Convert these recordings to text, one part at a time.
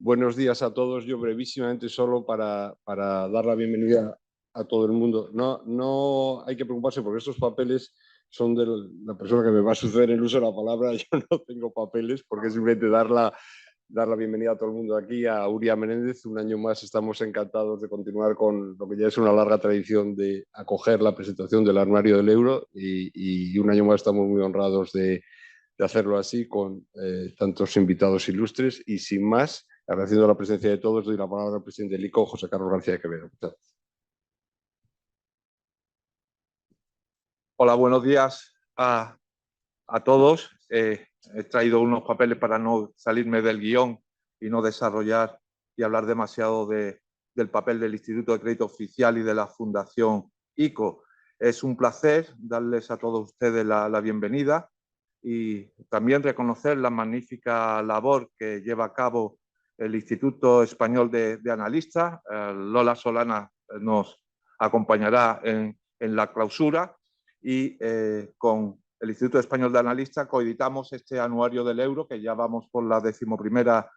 Buenos días a todos. Yo brevísimamente solo para dar la bienvenida a todo el mundo. No hay que preocuparse porque estos papeles son de la persona que me va a suceder el uso de la palabra. Yo no tengo papeles porque es simplemente dar la bienvenida a todo el mundo aquí, a Uria Menéndez. Un año más estamos encantados de continuar con lo que ya es una larga tradición de acoger la presentación del armario del euro y un año más estamos muy honrados de hacerlo así con tantos invitados ilustres y sin más, agradeciendo la presencia de todos, doy la palabra al presidente del ICO, José Carlos García de Quevedo. Hola, buenos días a todos. He traído unos papeles para no salirme del guión y no desarrollar y hablar demasiado del papel del Instituto de Crédito Oficial y de la Fundación ICO. Es un placer darles a todos ustedes la bienvenida y también reconocer la magnífica labor que lleva a cabo el Instituto Español de Analistas. Lola Solana nos acompañará en la clausura y con el Instituto Español de Analistas coeditamos este anuario del euro, que ya vamos por la 11ª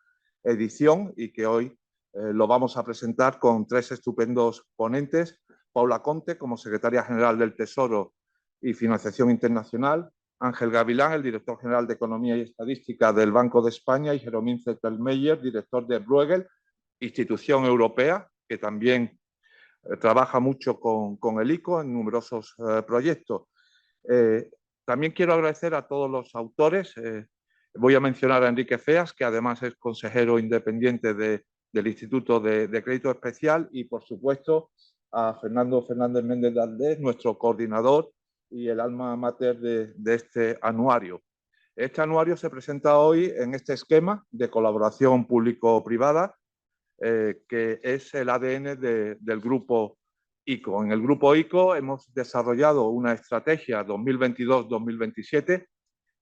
edición y que hoy lo vamos a presentar con tres estupendos ponentes: Paula Conte, como secretaria general del Tesoro y Financiación Internacional; Ángel Gavilán, el director general de Economía y Estadística del Banco de España; y Jeromín Zettelmeyer, director de Bruegel, institución europea que también trabaja mucho con el ICO en numerosos proyectos. También quiero agradecer a todos los autores. Voy a mencionar a Enrique Feas, que además es consejero independiente del Instituto de Crédito Especial, y por supuesto a Fernando Fernández Méndez de Aldés, nuestro coordinador y el alma mater de este anuario. Este anuario se presenta hoy en este esquema de colaboración público-privada, que es el ADN del grupo ICO. En el grupo ICO hemos desarrollado una estrategia 2022-2027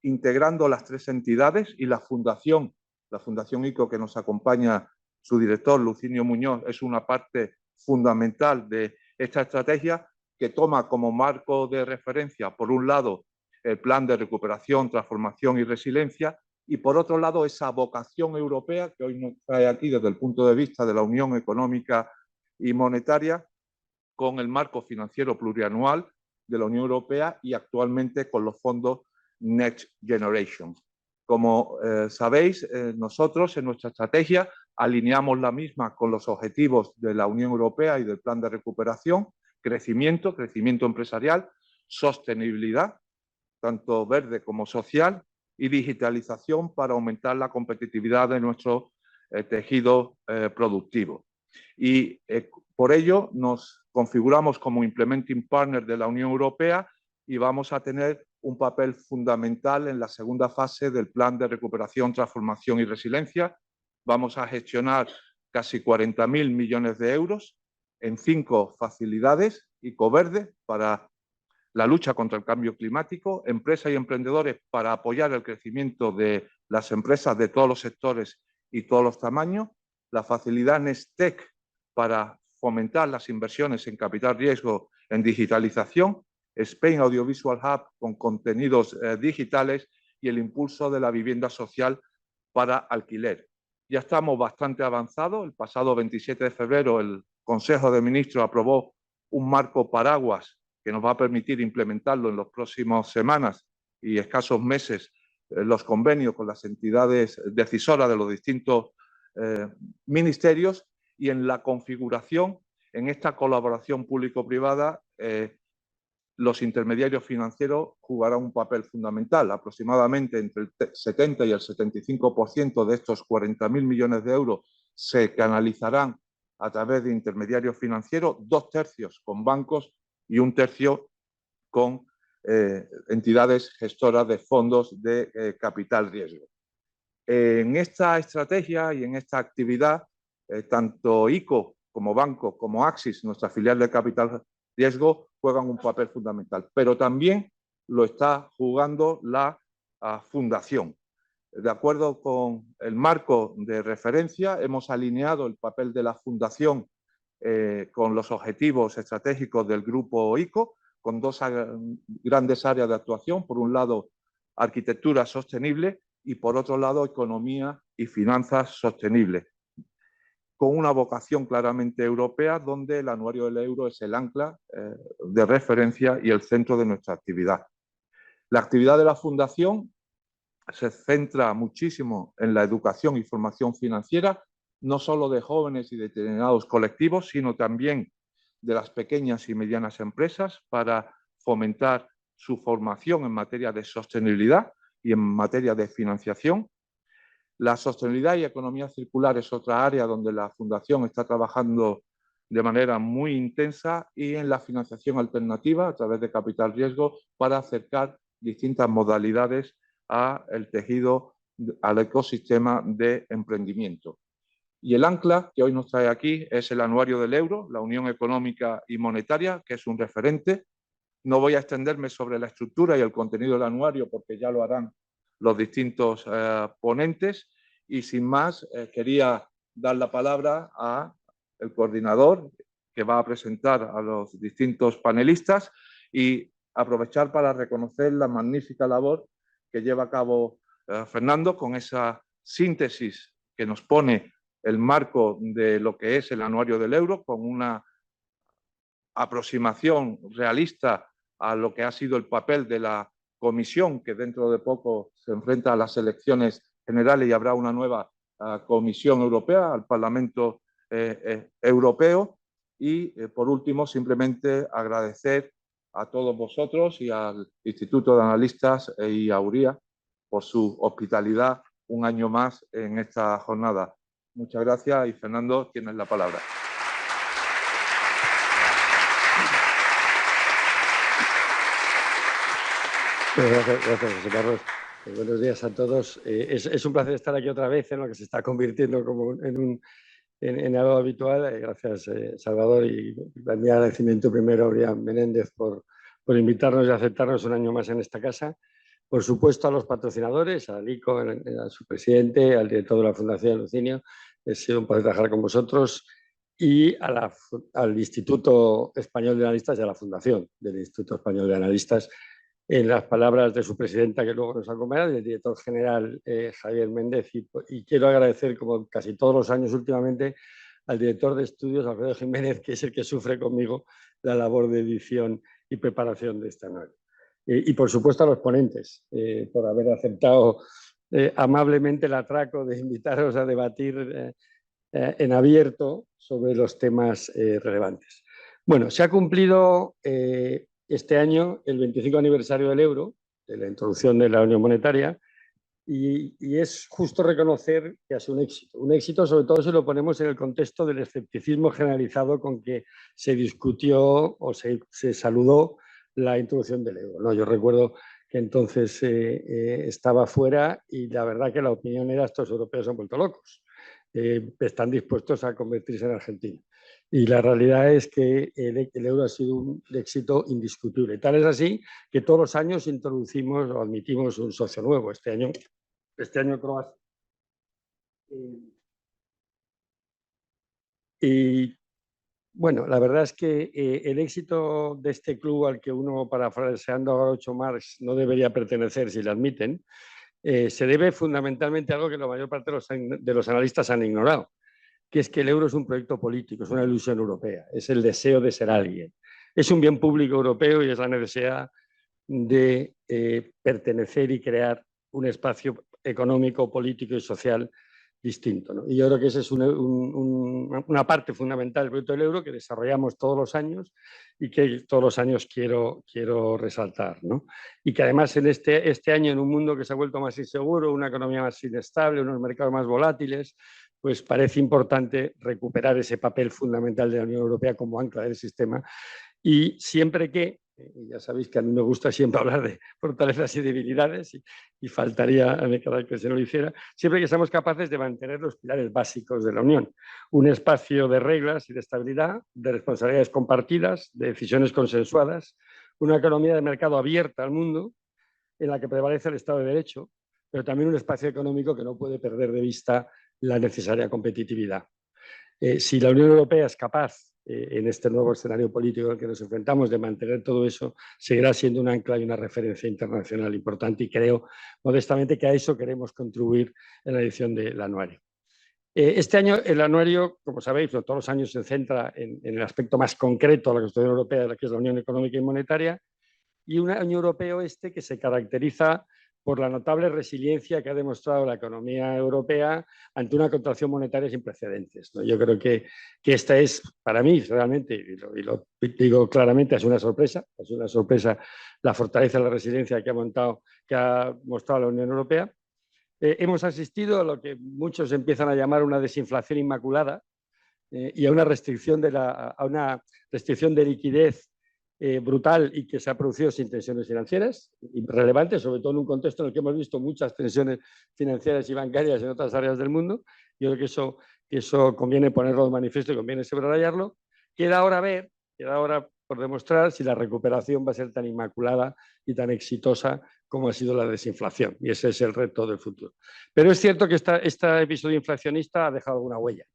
integrando las tres entidades y la fundación ICO, que nos acompaña su director Lucinio Muñoz, es una parte fundamental de esta estrategia, que toma como marco de referencia, por un lado, el plan de recuperación, transformación y resiliencia, y por otro lado esa vocación europea que hoy nos trae aquí desde el punto de vista de la Unión Económica y Monetaria, con el marco financiero plurianual de la Unión Europea y actualmente con los fondos Next Generation. Como sabéis, nosotros en nuestra estrategia alineamos la misma con los objetivos de la Unión Europea y del plan de recuperación: crecimiento empresarial, sostenibilidad, tanto verde como social, y digitalización para aumentar la competitividad de nuestro tejido productivo. Y por ello nos configuramos como Implementing Partner de la Unión Europea y vamos a tener un papel fundamental en la segunda fase del Plan de Recuperación, Transformación y Resiliencia. Vamos a gestionar casi 40.000 millones de euros en 5 facilidades ICO-Verde para la lucha contra el cambio climático, empresas y emprendedores para apoyar el crecimiento de las empresas de todos los sectores y todos los tamaños, la facilidad Nestec para fomentar las inversiones en capital riesgo en digitalización, Spain Audiovisual Hub con contenidos digitales y el impulso de la vivienda social para alquiler. Ya estamos bastante avanzados. El pasado 27 de febrero el Consejo de Ministros aprobó un marco paraguas que nos va a permitir implementarlo en las próximas semanas y escasos meses, los convenios con las entidades decisoras de los distintos ministerios, y en la configuración, en esta colaboración público-privada, los intermediarios financieros jugarán un papel fundamental. Aproximadamente entre el 70 y el 75% de estos 40.000 millones de euros se canalizarán a través de intermediarios financieros, 2/3 con bancos y 1/3 con entidades gestoras de fondos de capital riesgo. En esta estrategia y en esta actividad, tanto ICO como banco como Axis, nuestra filial de capital riesgo, juegan un papel fundamental, pero también lo está jugando la fundación. De acuerdo con el marco de referencia, hemos alineado el papel de la fundación con los objetivos estratégicos del grupo ICO, con dos grandes áreas de actuación: por un lado, arquitectura sostenible, y por otro lado, economía y finanzas sostenibles. con una vocación claramente europea, donde el anuario del euro es el ancla de referencia y el centro de nuestra actividad. La actividad de la Fundación se centra muchísimo en la educación y formación financiera, no solo de jóvenes y de determinados colectivos, sino también de las pequeñas y medianas empresas para fomentar su formación en materia de sostenibilidad y en materia de financiación. La sostenibilidad y economía circular es otra área donde la Fundación está trabajando de manera muy intensa, y en la financiación alternativa a través de capital riesgo para acercar distintas modalidades al tejido, al ecosistema de emprendimiento. Y el ancla que hoy nos trae aquí es el anuario del euro, la Unión Económica y Monetaria, que es un referente. No voy a extenderme sobre la estructura y el contenido del anuario porque ya lo harán los distintos ponentes, y sin más quería dar la palabra al coordinador, que va a presentar a los distintos panelistas, y aprovechar para reconocer la magnífica labor que lleva a cabo Fernando, con esa síntesis que nos pone el marco de lo que es el anuario del euro, con una aproximación realista a lo que ha sido el papel de la Comisión, que dentro de poco se enfrenta a las elecciones generales y habrá una nueva Comisión Europea, al Parlamento Europeo. Y, por último, simplemente agradecer a todos vosotros y al Instituto de Analistas y a URIA por su hospitalidad un año más en esta jornada. Muchas gracias, y Fernando, tienes la palabra. Gracias, José Carlos. Buenos días a todos. Es un placer estar aquí otra vez en lo que se está convirtiendo como en algo habitual. Gracias, Salvador, y mi agradecimiento primero a Urián Menéndez por invitarnos y aceptarnos un año más en esta casa. Por supuesto, a los patrocinadores, a Lico, a su presidente, al director de la Fundación Lucinio. Ha sido un placer trabajar con vosotros, y al Instituto Español de Analistas y a la Fundación del Instituto Español de Analistas, en las palabras de su presidenta, que luego nos acompaña, del director general Javier Méndez. Y quiero agradecer, como casi todos los años últimamente, al director de estudios, Alfredo Jiménez, que es el que sufre conmigo la labor de edición y preparación de esta noche. Y por supuesto a los ponentes, por haber aceptado amablemente el atraco de invitaros a debatir en abierto sobre los temas relevantes. Bueno, se ha cumplido este año el 25 aniversario del euro, de la introducción de la Unión Monetaria, y es justo reconocer que ha sido un éxito, sobre todo si lo ponemos en el contexto del escepticismo generalizado con que se discutió o se saludó la introducción del euro, ¿no? Yo recuerdo que entonces estaba fuera, y la verdad que la opinión era: estos europeos se han vuelto locos, están dispuestos a convertirse en Argentina. Y la realidad es que el euro ha sido un éxito indiscutible. Tal es así que todos los años introducimos o admitimos un socio nuevo. Este año Croacia. Y bueno, la verdad es que el éxito de este club, al que uno, parafraseando a Groucho Marx, no debería pertenecer si lo admiten, se debe fundamentalmente a algo que la mayor parte de los analistas han ignorado, que es que el euro es un proyecto político, es una ilusión europea, es el deseo de ser alguien, es un bien público europeo y es la necesidad de pertenecer y crear un espacio económico, político y social distinto, ¿no? Y yo creo que esa es una parte fundamental del proyecto del euro que desarrollamos todos los años y que todos los años quiero resaltar, ¿no? Y que además en este año, en un mundo que se ha vuelto más inseguro, una economía más inestable, unos mercados más volátiles, pues parece importante recuperar ese papel fundamental de la Unión Europea como ancla del sistema. Y siempre que, ya sabéis que a mí me gusta siempre hablar de fortalezas y debilidades, y faltaría a mi carácter si no lo hiciera, siempre que seamos capaces de mantener los pilares básicos de la Unión: un espacio de reglas y de estabilidad, de responsabilidades compartidas, de decisiones consensuadas, una economía de mercado abierta al mundo, en la que prevalece el Estado de Derecho, pero también un espacio económico que no puede perder de vista la necesaria competitividad. Si la Unión Europea es capaz, en este nuevo escenario político al que nos enfrentamos, de mantener todo eso, seguirá siendo un ancla y una referencia internacional importante, y creo modestamente que a eso queremos contribuir en la edición del anuario. Este año el anuario, como sabéis, todos los años se centra en el aspecto más concreto de la Constitución Europea, que es la Unión Económica y Monetaria, y un año europeo que se caracteriza por la notable resiliencia que ha demostrado la economía europea ante una contracción monetaria sin precedentes, ¿no? Yo creo que esta es, para mí, realmente, y lo digo claramente, es una sorpresa la fortaleza y la resiliencia que ha mostrado la Unión Europea. Hemos asistido a lo que muchos empiezan a llamar una desinflación inmaculada y a una restricción de liquidez brutal y que se ha producido sin tensiones financieras relevantes, sobre todo en un contexto en el que hemos visto muchas tensiones financieras y bancarias en otras áreas del mundo. Yo creo que eso conviene ponerlo de manifiesto y conviene subrayarlo. Queda ahora por demostrar si la recuperación va a ser tan inmaculada y tan exitosa como ha sido la desinflación, y ese es el reto del futuro. Pero es cierto que este episodio inflacionista ha dejado alguna huella.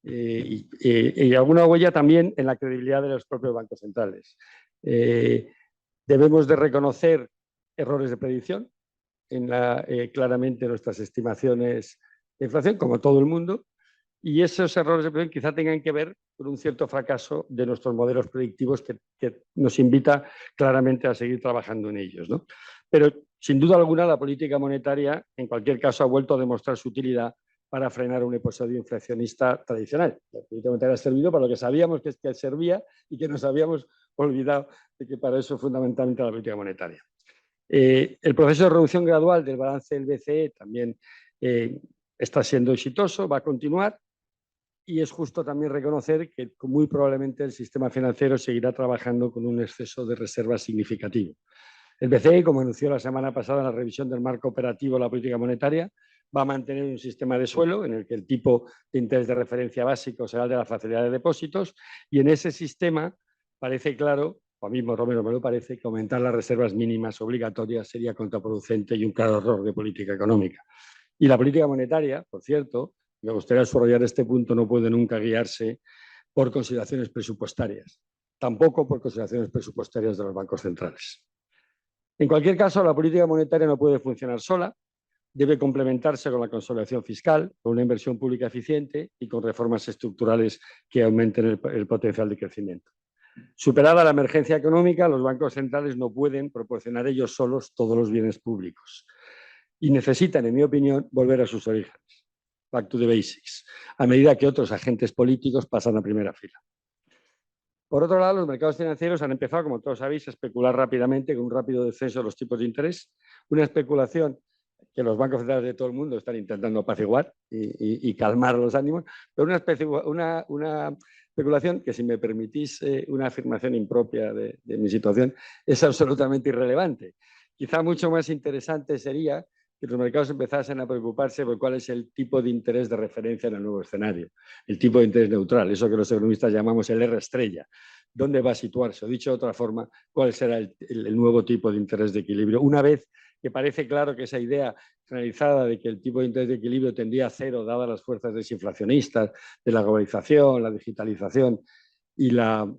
Y alguna huella también en la credibilidad de los propios bancos centrales. Debemos de reconocer errores de predicción claramente nuestras estimaciones de inflación, como todo el mundo, y esos errores de predicción quizá tengan que ver con un cierto fracaso de nuestros modelos predictivos que nos invita claramente a seguir trabajando en ellos, ¿no? Pero sin duda alguna la política monetaria en cualquier caso ha vuelto a demostrar su utilidad para frenar un episodio inflacionista tradicional. La política monetaria ha servido para lo que sabíamos que servía y que nos habíamos olvidado de que para eso es fundamentalmente la política monetaria. El proceso de reducción gradual del balance del BCE también está siendo exitoso, va a continuar, y es justo también reconocer que muy probablemente el sistema financiero seguirá trabajando con un exceso de reservas significativo. El BCE, como anunció la semana pasada en la revisión del marco operativo de la política monetaria, va a mantener un sistema de suelo en el que el tipo de interés de referencia básico será el de la facilidad de depósitos, y en ese sistema parece claro, o a mí por lo menos me lo parece, que aumentar las reservas mínimas obligatorias sería contraproducente y un claro error de política económica. Y la política monetaria, por cierto, me gustaría subrayar este punto, no puede nunca guiarse por consideraciones presupuestarias, tampoco por consideraciones presupuestarias de los bancos centrales. En cualquier caso, la política monetaria no puede funcionar sola, debe complementarse con la consolidación fiscal, con una inversión pública eficiente y con reformas estructurales que aumenten el potencial de crecimiento. Superada la emergencia económica, los bancos centrales no pueden proporcionar ellos solos todos los bienes públicos y necesitan, en mi opinión, volver a sus orígenes, back to the basics, a medida que otros agentes políticos pasan a primera fila. Por otro lado, los mercados financieros han empezado, como todos sabéis, a especular rápidamente con un rápido descenso de los tipos de interés, una especulación que los bancos centrales de todo el mundo están intentando apaciguar y calmar los ánimos, pero una especulación que, si me permitís una afirmación impropia de mi situación, es absolutamente irrelevante. Quizá mucho más interesante sería que los mercados empezasen a preocuparse por cuál es el tipo de interés de referencia en el nuevo escenario, el tipo de interés neutral, eso que los economistas llamamos el R estrella. ¿Dónde va a situarse? O dicho de otra forma, ¿cuál será el nuevo tipo de interés de equilibrio? Una vez que parece claro que esa idea generalizada de que el tipo de interés de equilibrio tendría a cero, dadas las fuerzas desinflacionistas de la globalización, la digitalización y el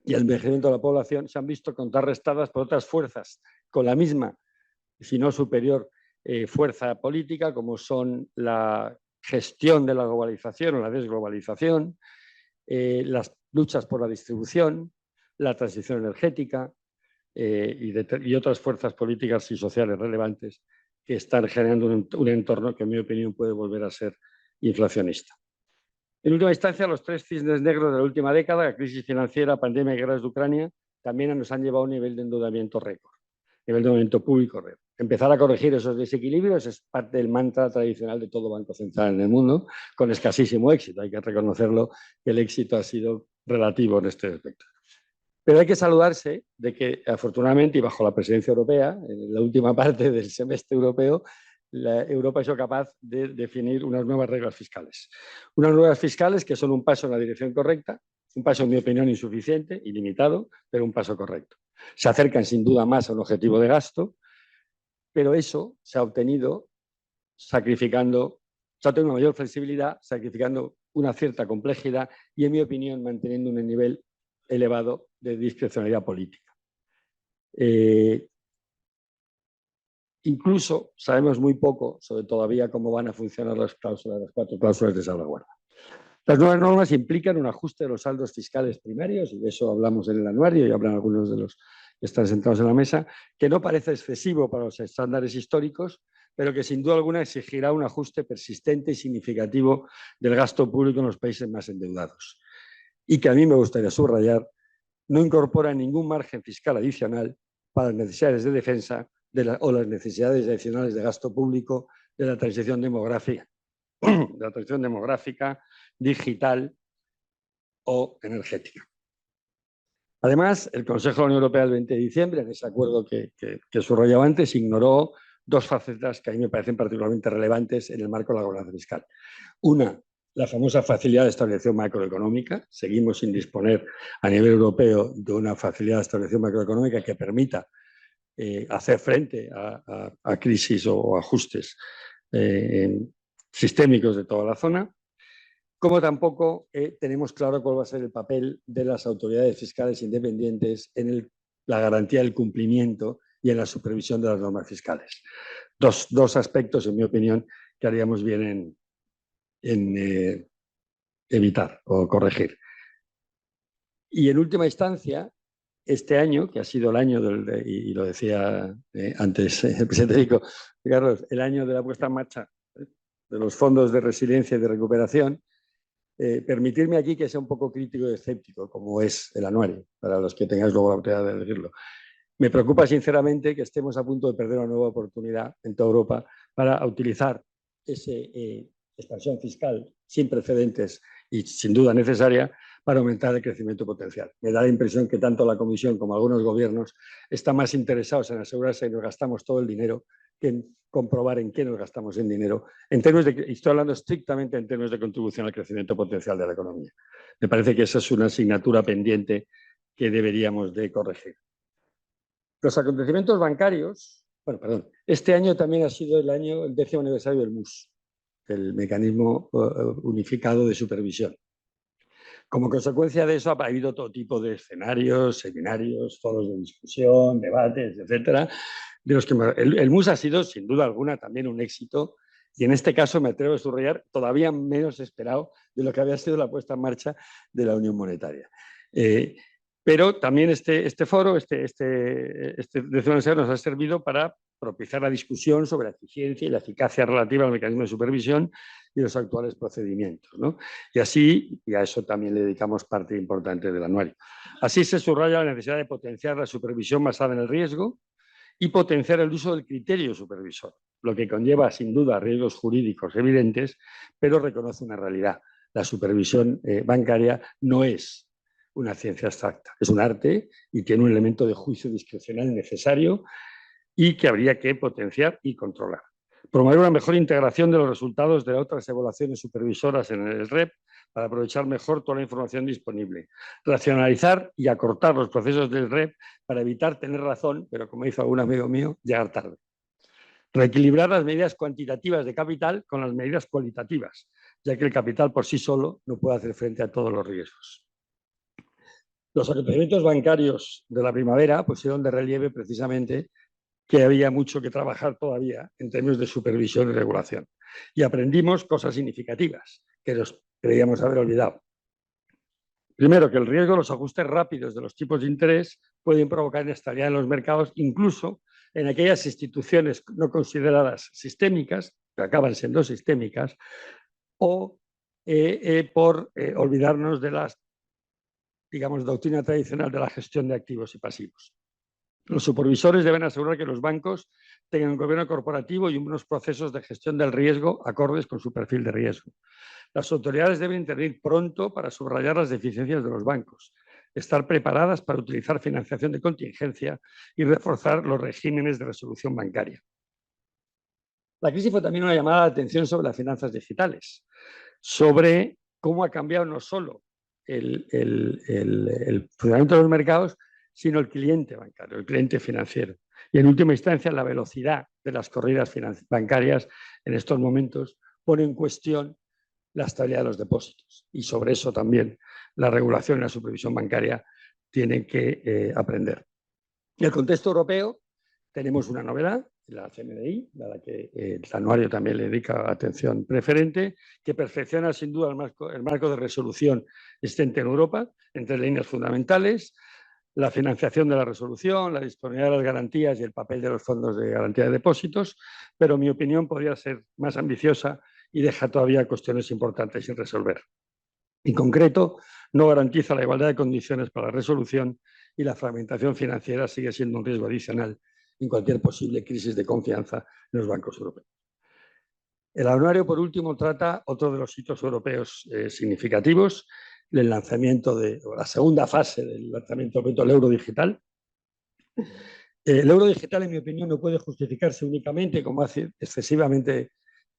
envejecimiento de la población, se han visto contrarrestadas por otras fuerzas con la misma, si no superior, fuerza política, como son la gestión de la globalización o la desglobalización, las luchas por la distribución, la transición energética y otras fuerzas políticas y sociales relevantes que están generando un entorno que, en mi opinión, puede volver a ser inflacionista. En última instancia, los tres cisnes negros de la última década, la crisis financiera, pandemia y guerras de Ucrania, también nos han llevado a un nivel de endeudamiento récord, nivel de endeudamiento público récord. Empezar a corregir esos desequilibrios es parte del mantra tradicional de todo banco central en el mundo, con escasísimo éxito. Hay que reconocerlo, que el éxito ha sido relativo en este aspecto. Pero hay que saludarse de que, afortunadamente, y bajo la presidencia europea, en la última parte del semestre europeo, Europa ha sido capaz de definir unas nuevas reglas fiscales. Unas nuevas fiscales que son un paso en la dirección correcta, un paso, en mi opinión, insuficiente y limitado, pero un paso correcto. Se acercan sin duda más a un objetivo de gasto, pero eso se ha obtenido una mayor flexibilidad, sacrificando una cierta complejidad y, en mi opinión, manteniendo un nivel elevado de discrecionalidad política. Incluso sabemos muy poco sobre todavía cómo van a funcionar las 4 cláusulas de salvaguarda. Las nuevas normas implican un ajuste de los saldos fiscales primarios, y de eso hablamos en el anuario y hablan algunos de los que están sentados en la mesa, que no parece excesivo para los estándares históricos, pero que sin duda alguna exigirá un ajuste persistente y significativo del gasto público en los países más endeudados. Y que a mí me gustaría subrayar, no incorpora ningún margen fiscal adicional para las necesidades de defensa o las necesidades adicionales de gasto público de la transición demográfica, digital o energética. Además, el Consejo de la Unión Europea del 20 de diciembre, en ese acuerdo que subrayaba antes, ignoró 2 facetas que a mí me parecen particularmente relevantes en el marco de la gobernanza fiscal. Una, la famosa facilidad de estabilización macroeconómica. Seguimos sin disponer a nivel europeo de una facilidad de estabilización macroeconómica que permita hacer frente a crisis o ajustes sistémicos de toda la zona, como tampoco tenemos claro cuál va a ser el papel de las autoridades fiscales independientes en la garantía del cumplimiento y en la supervisión de las normas fiscales. Dos aspectos, en mi opinión, que haríamos bien en evitar o corregir. Y en última instancia, este año, que ha sido el año y lo decía antes el presidente Rico, Carlos, el año de la puesta en marcha de los fondos de resiliencia y de recuperación, permitirme aquí que sea un poco crítico y escéptico, como es el anuario, para los que tengáis luego la oportunidad de decirlo. Me preocupa sinceramente que estemos a punto de perder una nueva oportunidad en toda Europa para utilizar esa expansión fiscal sin precedentes y sin duda necesaria para aumentar el crecimiento potencial. Me da la impresión que tanto la Comisión como algunos gobiernos están más interesados en asegurarse que nos gastamos todo el dinero que en comprobar en qué nos gastamos el dinero, estoy hablando estrictamente en términos de contribución al crecimiento potencial de la economía. Me parece que esa es una asignatura pendiente que deberíamos de corregir. Los acontecimientos bancarios, este año también ha sido el 10º aniversario del MUS, el Mecanismo Unificado de Supervisión. Como consecuencia de eso ha habido todo tipo de escenarios, seminarios, foros de discusión, debates, etcétera, de los que el MUS ha sido, sin duda alguna, también un éxito, y en este caso me atrevo a subrayar todavía menos esperado de lo que había sido la puesta en marcha de la Unión Monetaria. Pero también este foro, este 10º aniversario nos ha servido para propiciar la discusión sobre la eficiencia y la eficacia relativa al mecanismo de supervisión y los actuales procedimientos, ¿no? Y así, y a eso también le dedicamos parte importante del anuario. Así se subraya la necesidad de potenciar la supervisión basada en el riesgo y potenciar el uso del criterio supervisor, lo que conlleva sin duda riesgos jurídicos evidentes, pero reconoce una realidad. La supervisión bancaria no es una ciencia abstracta, es un arte y tiene un elemento de juicio discrecional necesario y que habría que potenciar y controlar. Promover una mejor integración de los resultados de otras evaluaciones supervisoras en el REP para aprovechar mejor toda la información disponible. Racionalizar y acortar los procesos del REP para evitar tener razón, pero como hizo algún amigo mío, llegar tarde. Reequilibrar las medidas cuantitativas de capital con las medidas cualitativas, ya que el capital por sí solo no puede hacer frente a todos los riesgos. Los acontecimientos bancarios de la primavera pusieron de relieve precisamente que había mucho que trabajar todavía en términos de supervisión y regulación. Y aprendimos cosas significativas que nos creíamos haber olvidado. Primero, que el riesgo de los ajustes rápidos de los tipos de interés pueden provocar inestabilidad en los mercados, incluso en aquellas instituciones no consideradas sistémicas, que acaban siendo sistémicas, o por olvidarnos de la, doctrina tradicional de la gestión de activos y pasivos. Los supervisores deben asegurar que los bancos tengan un gobierno corporativo y unos procesos de gestión del riesgo acordes con su perfil de riesgo. Las autoridades deben intervenir pronto para subrayar las deficiencias de los bancos, estar preparadas para utilizar financiación de contingencia y reforzar los regímenes de resolución bancaria. La crisis fue también una llamada de atención sobre las finanzas digitales, sobre cómo ha cambiado no solo el funcionamiento de los mercados, sino el cliente bancario, el cliente financiero. Y en última instancia, la velocidad de las corridas bancarias en estos momentos pone en cuestión la estabilidad de los depósitos. Y sobre eso también la regulación y la supervisión bancaria tienen que aprender. En el contexto europeo, Tenemos una novedad, la CNDI, a la que el anuario también le dedica atención preferente, que perfecciona sin duda el marco de resolución existente en Europa, entre líneas fundamentales, la financiación de la resolución, la disponibilidad de las garantías y el papel de los fondos de garantía de depósitos, pero mi opinión podría ser más ambiciosa y deja todavía cuestiones importantes sin resolver. En concreto, no garantiza la igualdad de condiciones para la resolución y la fragmentación financiera sigue siendo un riesgo adicional en cualquier posible crisis de confianza en los bancos europeos. El anuario, por último, trata otro de los hitos europeos significativos, el lanzamiento o la segunda fase del lanzamiento del euro digital. El euro digital, en mi opinión, no puede justificarse únicamente, como hace excesivamente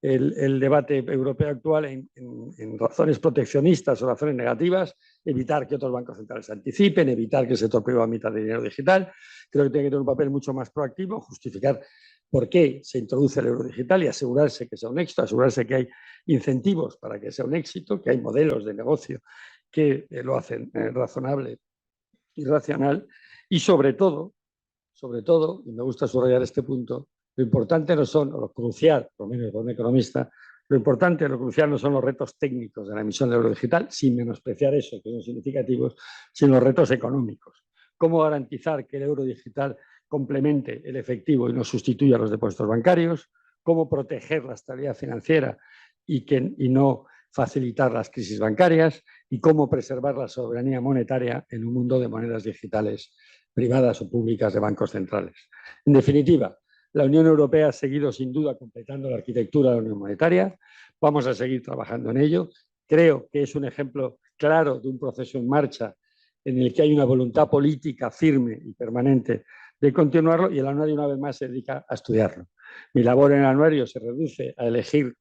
el debate europeo actual, en razones proteccionistas o razones negativas, evitar que otros bancos centrales anticipen, evitar que el sector privado emita dinero digital. Creo que tiene que tener un papel mucho más proactivo, justificar por qué se introduce el euro digital y asegurarse que sea un éxito, asegurarse que hay incentivos para que sea un éxito, que hay modelos de negocio que lo hacen razonable y racional, y sobre todo, y me gusta subrayar este punto, lo importante no son, o lo crucial, por lo menos para un economista, lo importante, lo crucial no son los retos técnicos de la emisión del euro digital, sin menospreciar eso, que son significativos, sino los retos económicos. ¿Cómo garantizar que el euro digital complemente el efectivo y no sustituya los depósitos bancarios? ¿Cómo proteger la estabilidad financiera y no facilitar las crisis bancarias? ¿Y cómo preservar la soberanía monetaria en un mundo de monedas digitales privadas o públicas de bancos centrales? En definitiva, la Unión Europea ha seguido sin duda completando la arquitectura de la Unión Monetaria. Vamos a seguir trabajando en ello. Creo que es un ejemplo claro de un proceso en marcha en el que hay una voluntad política firme y permanente de continuarlo, y el anuario una vez más se dedica a estudiarlo. Mi labor en el anuario se reduce a elegir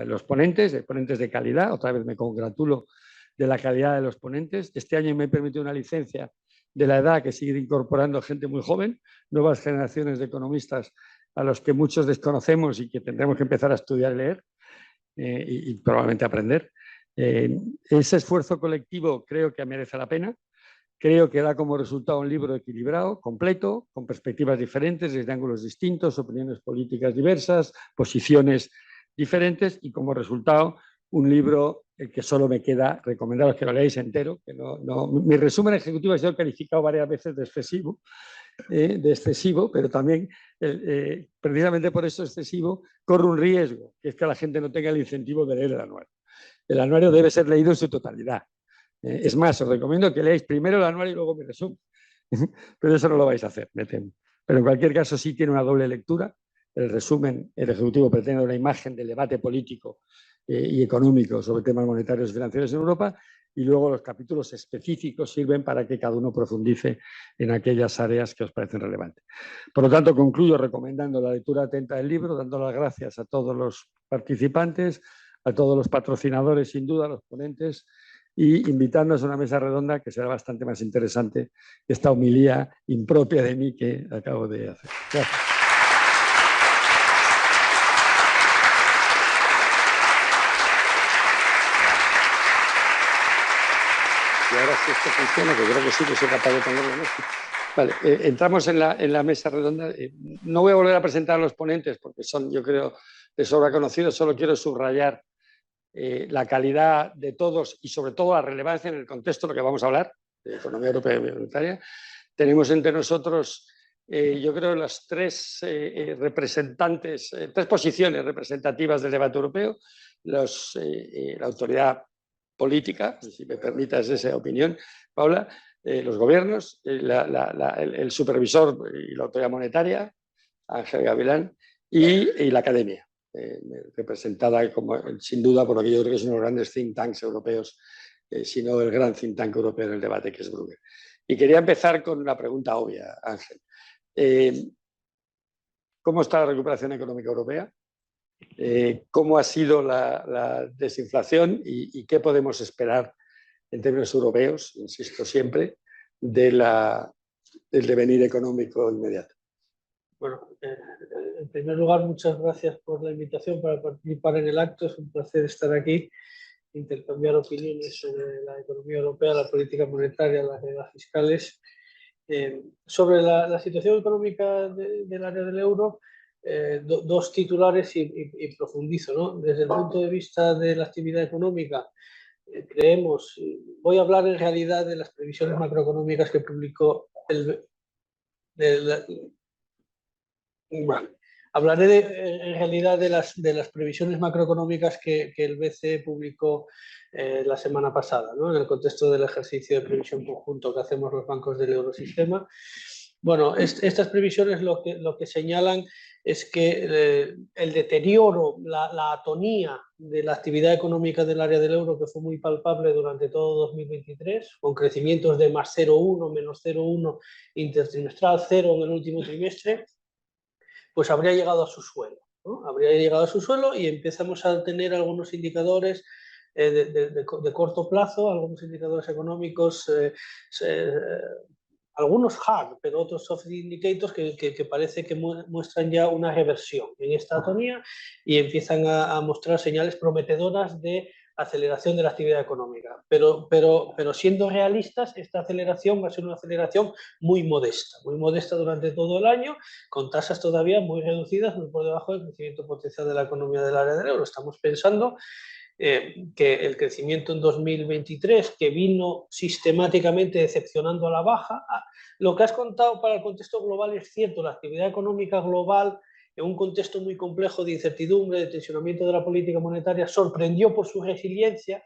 los ponentes de calidad. Otra vez me congratulo de la calidad de los ponentes. Este año me he permitido una licencia de la edad que sigue incorporando gente muy joven, nuevas generaciones de economistas a los que muchos desconocemos y que tendremos que empezar a estudiar y leer y probablemente aprender. Ese esfuerzo colectivo creo que merece la pena. Creo que da como resultado un libro equilibrado, completo, con perspectivas diferentes, desde ángulos distintos, opiniones políticas diversas, posiciones diferentes, y como resultado un libro que solo me queda recomendaros que lo leáis entero. Que mi resumen ejecutivo ha sido calificado varias veces de excesivo, pero también precisamente por eso excesivo corre un riesgo, que es que la gente no tenga el incentivo de leer el anuario. El anuario debe ser leído en su totalidad. Es más, os recomiendo que leáis primero el anuario y luego mi resumen. Pero eso no lo vais a hacer, me temo. Pero en cualquier caso sí tiene una doble lectura. El resumen, el Ejecutivo pretende una imagen del debate político y económico sobre temas monetarios y financieros en Europa, y luego los capítulos específicos sirven para que cada uno profundice en aquellas áreas que os parecen relevantes. Por lo tanto, concluyo recomendando la lectura atenta del libro, dando las gracias a todos los participantes, a todos los patrocinadores, sin duda, a los ponentes, y invitarnos a una mesa redonda que será bastante más interesante que esta homilía impropia de mí que acabo de hacer. Gracias. Y ahora si esto funciona, que creo que sí, que soy capaz de ponerlo, ¿no? Vale, entramos en la mesa redonda. No voy a volver a presentar a los ponentes porque son, yo creo, de sobra conocidos. Solo quiero subrayar la calidad de todos y sobre todo la relevancia en el contexto de lo que vamos a hablar, de economía europea y monetaria. Tenemos entre nosotros, yo creo, las tres representantes, tres posiciones representativas del debate europeo. La autoridad política, si me permitas esa opinión, Paula, los gobiernos, el supervisor y la autoridad monetaria, Ángel Gavilán, y la academia. Representada como, sin duda por lo que yo creo que es uno de los grandes think tanks europeos, sino el gran think tank europeo en el debate, que es Bruegel. Y quería empezar con una pregunta obvia, Ángel. ¿Cómo está la recuperación económica europea? ¿Cómo ha sido la desinflación y qué podemos esperar en términos europeos, insisto siempre, del devenir económico inmediato? Bueno, en primer lugar, muchas gracias por la invitación para participar en el acto. Es un placer estar aquí, intercambiar opiniones sobre la economía europea, la política monetaria, las reglas fiscales. Sobre la situación económica del área del euro, dos titulares y profundizo, ¿no? Desde el punto de vista de la actividad económica, creemos, voy a hablar en realidad de las previsiones macroeconómicas que publicó bueno, hablaré en realidad de las previsiones macroeconómicas que el BCE publicó la semana pasada, ¿no? En el contexto del ejercicio de previsión conjunto que hacemos los bancos del Eurosistema. Bueno, estas previsiones lo que señalan es que el deterioro, la atonía de la actividad económica del área del euro, que fue muy palpable durante todo 2023, con crecimientos de más 0,1, menos 0,1 intertrimestral, 0 en el último trimestre, pues habría llegado a su suelo, ¿no? Habría llegado a su suelo y empezamos a tener algunos indicadores de corto plazo, algunos indicadores económicos, algunos hard, pero otros soft indicators que parece que muestran ya una reversión en esta atonía y empiezan a mostrar señales prometedoras de aceleración de la actividad económica. Pero siendo realistas, esta aceleración va a ser una aceleración muy modesta durante todo el año, con tasas todavía muy reducidas, muy por debajo del crecimiento potencial de la economía del área del euro. Estamos pensando que el crecimiento en 2023, que vino sistemáticamente decepcionando a la baja, lo que has contado para el contexto global es cierto, la actividad económica global en un contexto muy complejo de incertidumbre, de tensionamiento de la política monetaria, sorprendió por su resiliencia.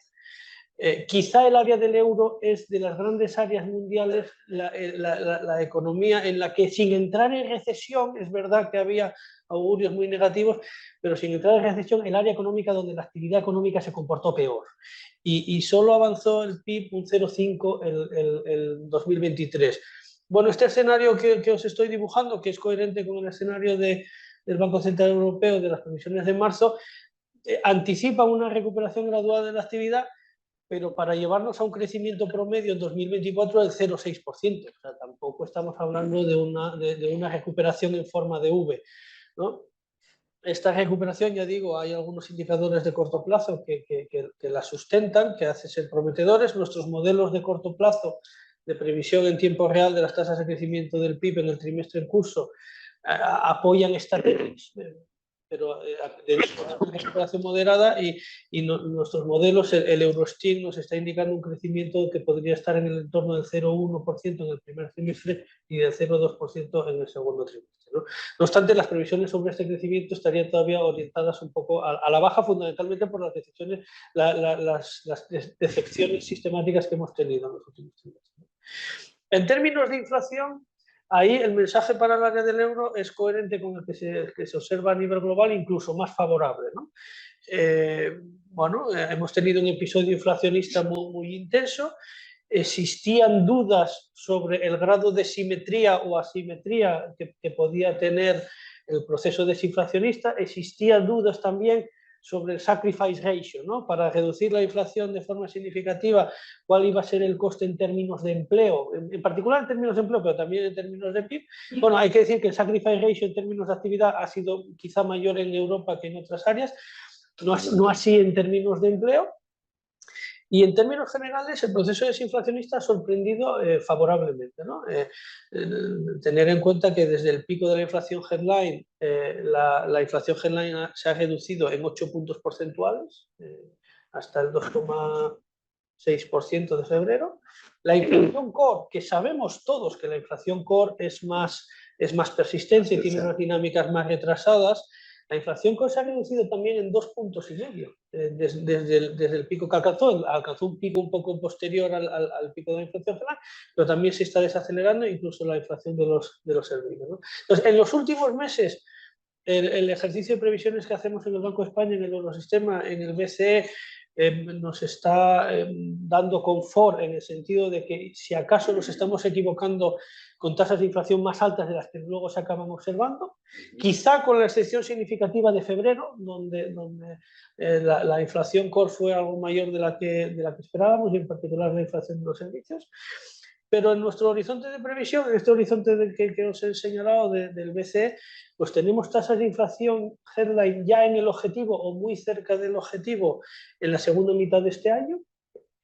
Quizá el área del euro es de las grandes áreas mundiales la economía en la que, sin entrar en recesión, es verdad que había augurios muy negativos, pero sin entrar en recesión, el área económica donde la actividad económica se comportó peor. Y solo avanzó el PIB un 0,5 el 2023. Bueno, este escenario que os estoy dibujando, que es coherente con el escenario del Banco Central Europeo de las previsiones de marzo, anticipa una recuperación gradual de la actividad, pero para llevarnos a un crecimiento promedio en 2024 del 0,6%. O sea, tampoco estamos hablando de una recuperación en forma de V, ¿no? Esta recuperación, ya digo, hay algunos indicadores de corto plazo que la sustentan, que hacen ser prometedores. Nuestros modelos de corto plazo de previsión en tiempo real de las tasas de crecimiento del PIB en el trimestre en curso apoyan esta tesis, pero de una recuperación moderada y nuestros modelos, el Eurostim nos está indicando un crecimiento que podría estar en el entorno del 0,1% en el primer trimestre y del 0,2% en el segundo trimestre, ¿no? No obstante, las previsiones sobre este crecimiento estarían todavía orientadas un poco a la baja, fundamentalmente por las decisiones, las decepciones sistemáticas que hemos tenido en los últimos trimestres. En términos de inflación, ahí el mensaje para el área del euro es coherente con el que se observa a nivel global, incluso más favorable, ¿no? Hemos tenido un episodio inflacionista muy intenso. Existían dudas sobre el grado de simetría o asimetría que podía tener el proceso desinflacionista. Existían dudas también sobre el sacrifice ratio, ¿no? Para reducir la inflación de forma significativa, cuál iba a ser el coste en términos de empleo, en particular en términos de empleo, pero también en términos de PIB. Bueno, hay que decir que el sacrifice ratio en términos de actividad ha sido quizá mayor en Europa que en otras áreas, no así en términos de empleo. Y en términos generales, el proceso desinflacionista ha sorprendido favorablemente, ¿no? Tener en cuenta que desde el pico de la inflación headline, la inflación headline se ha reducido en 8 puntos porcentuales, hasta el 2,6% de febrero. La inflación core, que sabemos todos que la inflación core es más persistente y tiene unas dinámicas más retrasadas, la inflación core se ha reducido también en 2,5 puntos, desde el pico que alcanzó un pico un poco posterior al pico de la inflación general, pero también se está desacelerando incluso la inflación de los servicios, ¿no? Entonces, en los últimos meses, el ejercicio de previsiones que hacemos en el Banco de España, en el Eurosistema, en el BCE, nos está dando confort en el sentido de que si acaso nos estamos equivocando con tasas de inflación más altas de las que luego se acaban observando, quizá con la excepción significativa de febrero, donde la inflación core fue algo mayor de la que esperábamos, y en particular la inflación de los servicios. Pero en nuestro horizonte de previsión, en este horizonte del que os he señalado del BCE, pues tenemos tasas de inflación headline ya en el objetivo o muy cerca del objetivo en la segunda mitad de este año,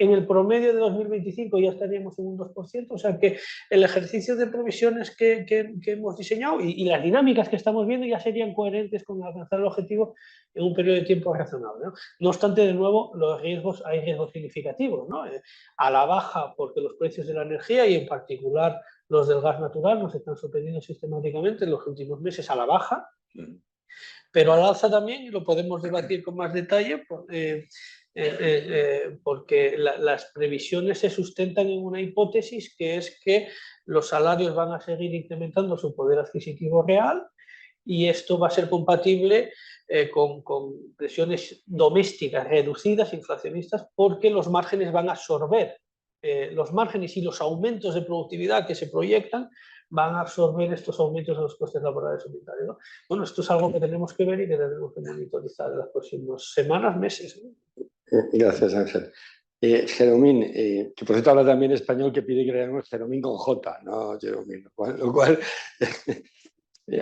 en el promedio de 2025 ya estaríamos en un 2%, o sea que el ejercicio de previsiones que hemos diseñado y las dinámicas que estamos viendo ya serían coherentes con alcanzar el objetivo en un periodo de tiempo razonable, ¿no? No obstante, de nuevo, hay riesgos significativos, ¿no? A la baja, porque los precios de la energía y en particular los del gas natural nos están sorprendiendo sistemáticamente en los últimos meses a la baja, pero al alza también, y lo podemos debatir con más detalle, porque las previsiones se sustentan en una hipótesis que es que los salarios van a seguir incrementando su poder adquisitivo real y esto va a ser compatible con presiones domésticas reducidas, inflacionistas, porque los márgenes van a absorber, los márgenes y los aumentos de productividad que se proyectan van a absorber estos aumentos de los costes laborales unitarios, ¿no? Bueno, esto es algo que tenemos que ver y que tenemos que monitorizar en las próximas semanas, meses, ¿no? Gracias, Ángel. Jeromín, que por cierto habla también español, que pide que le llamemos Jeromín con J, no Jeromín, lo cual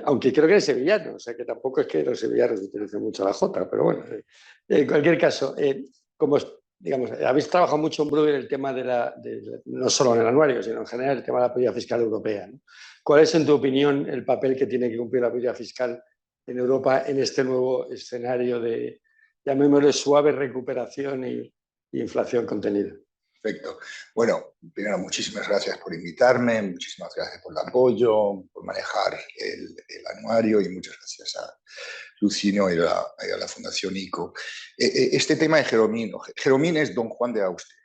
aunque creo que es sevillano, o sea que tampoco es que los sevillanos utilicen mucho la J, pero bueno, en cualquier caso, como digamos, habéis trabajado mucho en Bruegel el tema no solo en el anuario, sino en general el tema de la política fiscal europea, ¿no? ¿Cuál es, en tu opinión, el papel que tiene que cumplir la política fiscal en Europa en este nuevo escenario de, llamémosle, suave recuperación y inflación contenida? Perfecto. Bueno, primero, muchísimas gracias por invitarme, muchísimas gracias por el apoyo, por manejar el anuario y muchas gracias a Lucinio y a la Fundación ICO. Este tema de Jeromín es Don Juan de Austria.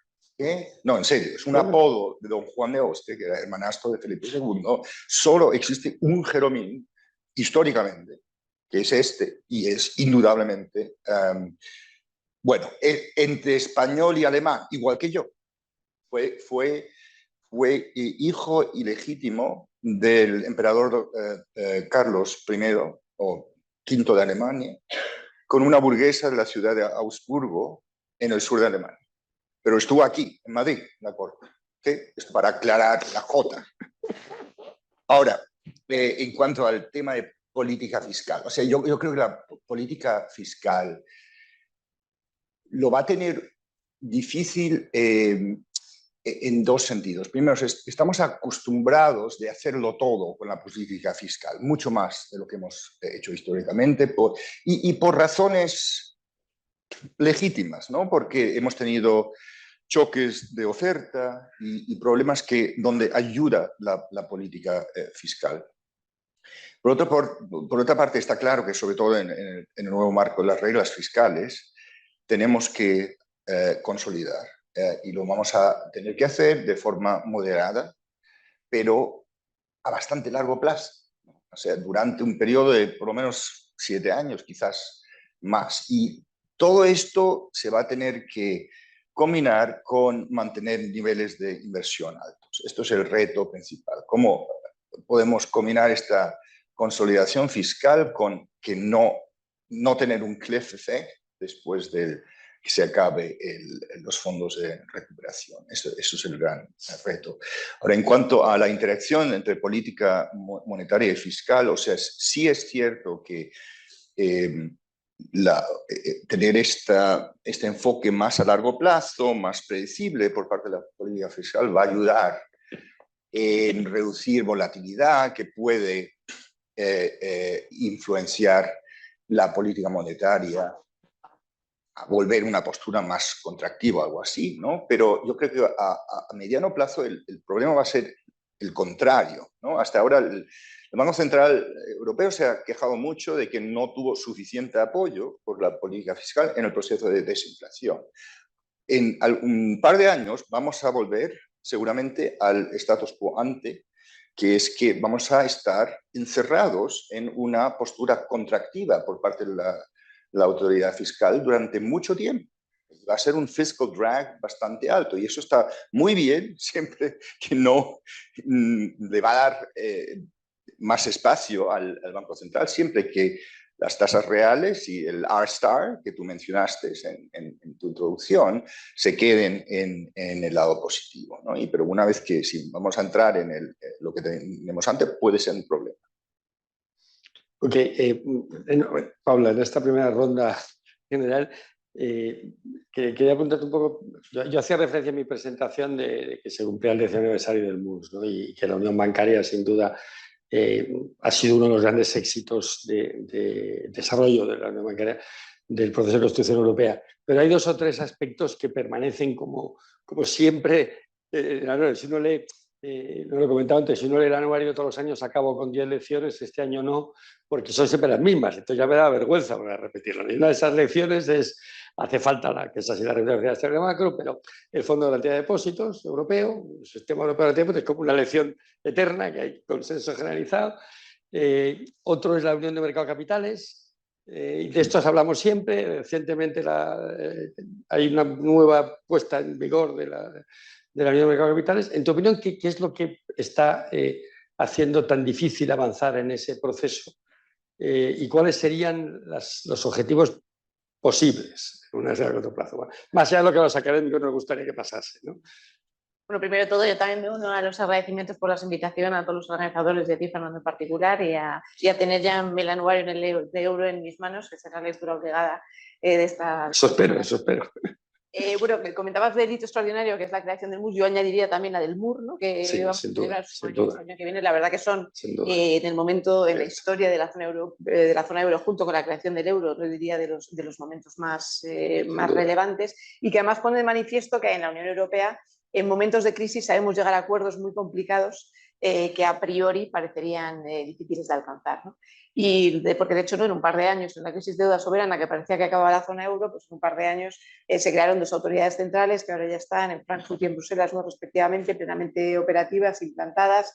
No, en serio, es un apodo de Don Juan de Austria, que era hermanastro de Felipe II. Solo existe un Jeromín, históricamente, que es este, y es indudablemente, bueno, entre español y alemán, igual que yo. Fue hijo ilegítimo del emperador Carlos I o V de Alemania, con una burguesa de la ciudad de Augsburgo, en el sur de Alemania. Pero estuvo aquí, en Madrid, en la corte. Esto para aclarar la J. Ahora, en cuanto al tema de política fiscal, o sea, yo creo que la política fiscal lo va a tener difícil en dos sentidos. Primero, estamos acostumbrados de hacerlo todo con la política fiscal, mucho más de lo que hemos hecho históricamente, y por razones legítimas, ¿no? Porque hemos tenido choques de oferta y problemas donde ayuda la política fiscal. Por otra parte, está claro que, sobre todo en el nuevo marco de las reglas fiscales, tenemos que consolidar. Y lo vamos a tener que hacer de forma moderada, pero a bastante largo plazo. O sea, durante un periodo de por lo menos 7 años, quizás más. Y todo esto se va a tener que combinar con mantener niveles de inversión altos. Esto es el reto principal. ¿Cómo podemos combinar esta consolidación fiscal con que no tener un cliff effect después del que se acabe los fondos de recuperación? Eso es el gran reto. Ahora, en cuanto a la interacción entre política monetaria y fiscal, o sea, sí es cierto que tener este enfoque más a largo plazo, más predecible por parte de la política fiscal, va a ayudar en reducir volatilidad que puede influenciar la política monetaria a volver una postura más contractiva o algo así, ¿no? Pero yo creo que a mediano plazo el problema va a ser el contrario, ¿no? Hasta ahora el Banco Central Europeo se ha quejado mucho de que no tuvo suficiente apoyo por la política fiscal en el proceso de desinflación. En un par de años vamos a volver seguramente al status quo ante, que es que vamos a estar encerrados en una postura contractiva por parte de la autoridad fiscal durante mucho tiempo. Va a ser un fiscal drag bastante alto y eso está muy bien siempre que no le va a dar más espacio al Banco Central, siempre que las tasas reales y el R-star que tú mencionaste en tu introducción se queden en el lado positivo, ¿no? Pero una vez que si vamos a entrar en lo que tenemos antes, puede ser un problema. Ok, Paula, en esta primera ronda general, Quería apuntarte un poco, yo hacía referencia en mi presentación de que se cumplía el 10º aniversario del MUS, ¿no? Y que la unión bancaria sin duda ha sido uno de los grandes éxitos de desarrollo de la unión bancaria del proceso de construcción europea. Pero hay 2 o 3 aspectos que permanecen como siempre. Si uno lee, no lo he comentado antes, si uno lee el anuario todos los años acabo con 10 lecciones, este año no, porque son siempre las mismas. Entonces ya me da vergüenza volver a repetirlo. Y una de esas lecciones hace falta que esa sí la referencia de macro, pero el Fondo de Garantía de Depósitos Europeo, el Sistema Europeo de Depósitos, es como una lección eterna, que hay consenso generalizado. Otro es la Unión de Mercado de Capitales. De estos hablamos siempre. Recientemente hay una nueva puesta en vigor de la Unión de Mercado de Capitales. En tu opinión, ¿qué es lo que está haciendo tan difícil avanzar en ese proceso? ¿Y cuáles serían los objetivos posibles en un corto plazo? Bueno, más allá de lo que a los académicos nos gustaría que pasase, ¿no? Bueno, primero de todo, yo también me uno a los agradecimientos por las invitaciones a todos los organizadores de TIFAN en particular y a tener ya el anuario de euro en mis manos, que será la lectura obligada de esta... Eso espero. Bueno, me comentabas del hito extraordinario que es la creación del MUS, yo añadiría también la del MUR, ¿no? Que sí, vamos sin a celebrar duda. el año que viene. La verdad que son en el momento, en la historia de la zona euro, junto con la creación del euro, yo diría de los momentos más relevantes, y que además pone de manifiesto que en la Unión Europea en momentos de crisis sabemos llegar a acuerdos muy complicados que a priori parecerían difíciles de alcanzar, ¿no? Porque de hecho no en un par de años, en la crisis de deuda soberana que parecía que acababa la zona euro, pues en un par de años se crearon 2 autoridades centrales que ahora ya están en Frankfurt y en Bruselas, ¿no? Respectivamente, plenamente operativas, implantadas,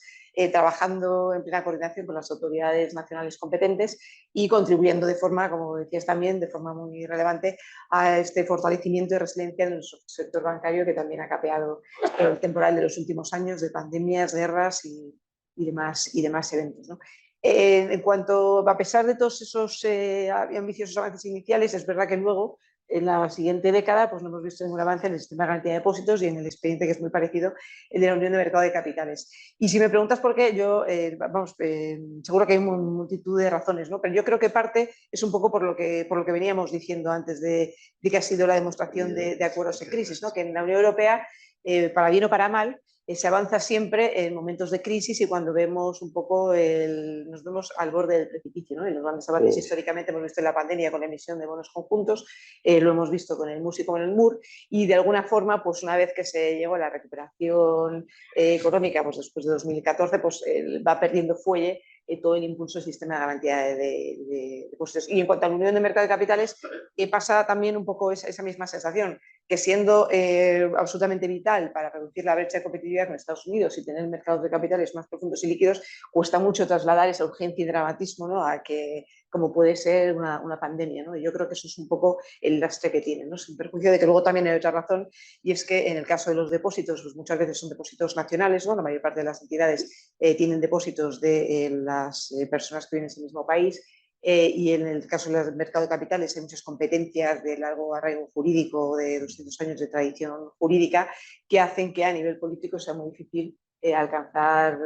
trabajando en plena coordinación con las autoridades nacionales competentes y contribuyendo de forma, como decías también, de forma muy relevante a este fortalecimiento y resiliencia en el sector bancario que también ha capeado el temporal de los últimos años de pandemias, guerras y demás eventos, ¿no? En cuanto, a pesar de todos esos ambiciosos avances iniciales, es verdad que luego, en la siguiente década, pues no hemos visto ningún avance en el sistema de garantía de depósitos y en el expediente, que es muy parecido, el de la Unión de Mercado de Capitales. Y si me preguntas por qué, yo, seguro que hay multitud de razones, ¿no? Pero yo creo que parte es un poco por lo que veníamos diciendo antes de que ha sido la demostración de acuerdos en crisis, ¿no? Que en la Unión Europea, para bien o para mal, se avanza siempre en momentos de crisis y cuando vemos un poco, nos vemos al borde del precipicio, ¿no? Y los grandes avances históricamente hemos visto en la pandemia con la emisión de bonos conjuntos, lo hemos visto con el MUS y con el MUR, y de alguna forma, pues una vez que se llegó a la recuperación económica, pues después de 2014, pues va perdiendo fuelle todo el impulso del sistema de garantía de depósitos. Y en cuanto a la Unión de Mercado de Capitales, pasa también un poco esa misma sensación, que siendo absolutamente vital para reducir la brecha de competitividad con Estados Unidos y tener mercados de capitales más profundos y líquidos, cuesta mucho trasladar esa urgencia y dramatismo, ¿no? A que, como puede ser una pandemia, ¿no? Y yo creo que eso es un poco el lastre que tiene, ¿no? Sin perjuicio de que luego también hay otra razón, y es que en el caso de los depósitos, pues muchas veces son depósitos nacionales, ¿no? La mayor parte de las entidades tienen depósitos de las personas que viven en ese mismo país. Y en el caso del mercado de capitales hay muchas competencias de largo arraigo jurídico, de 200 años de tradición jurídica, que hacen que a nivel político sea muy difícil alcanzar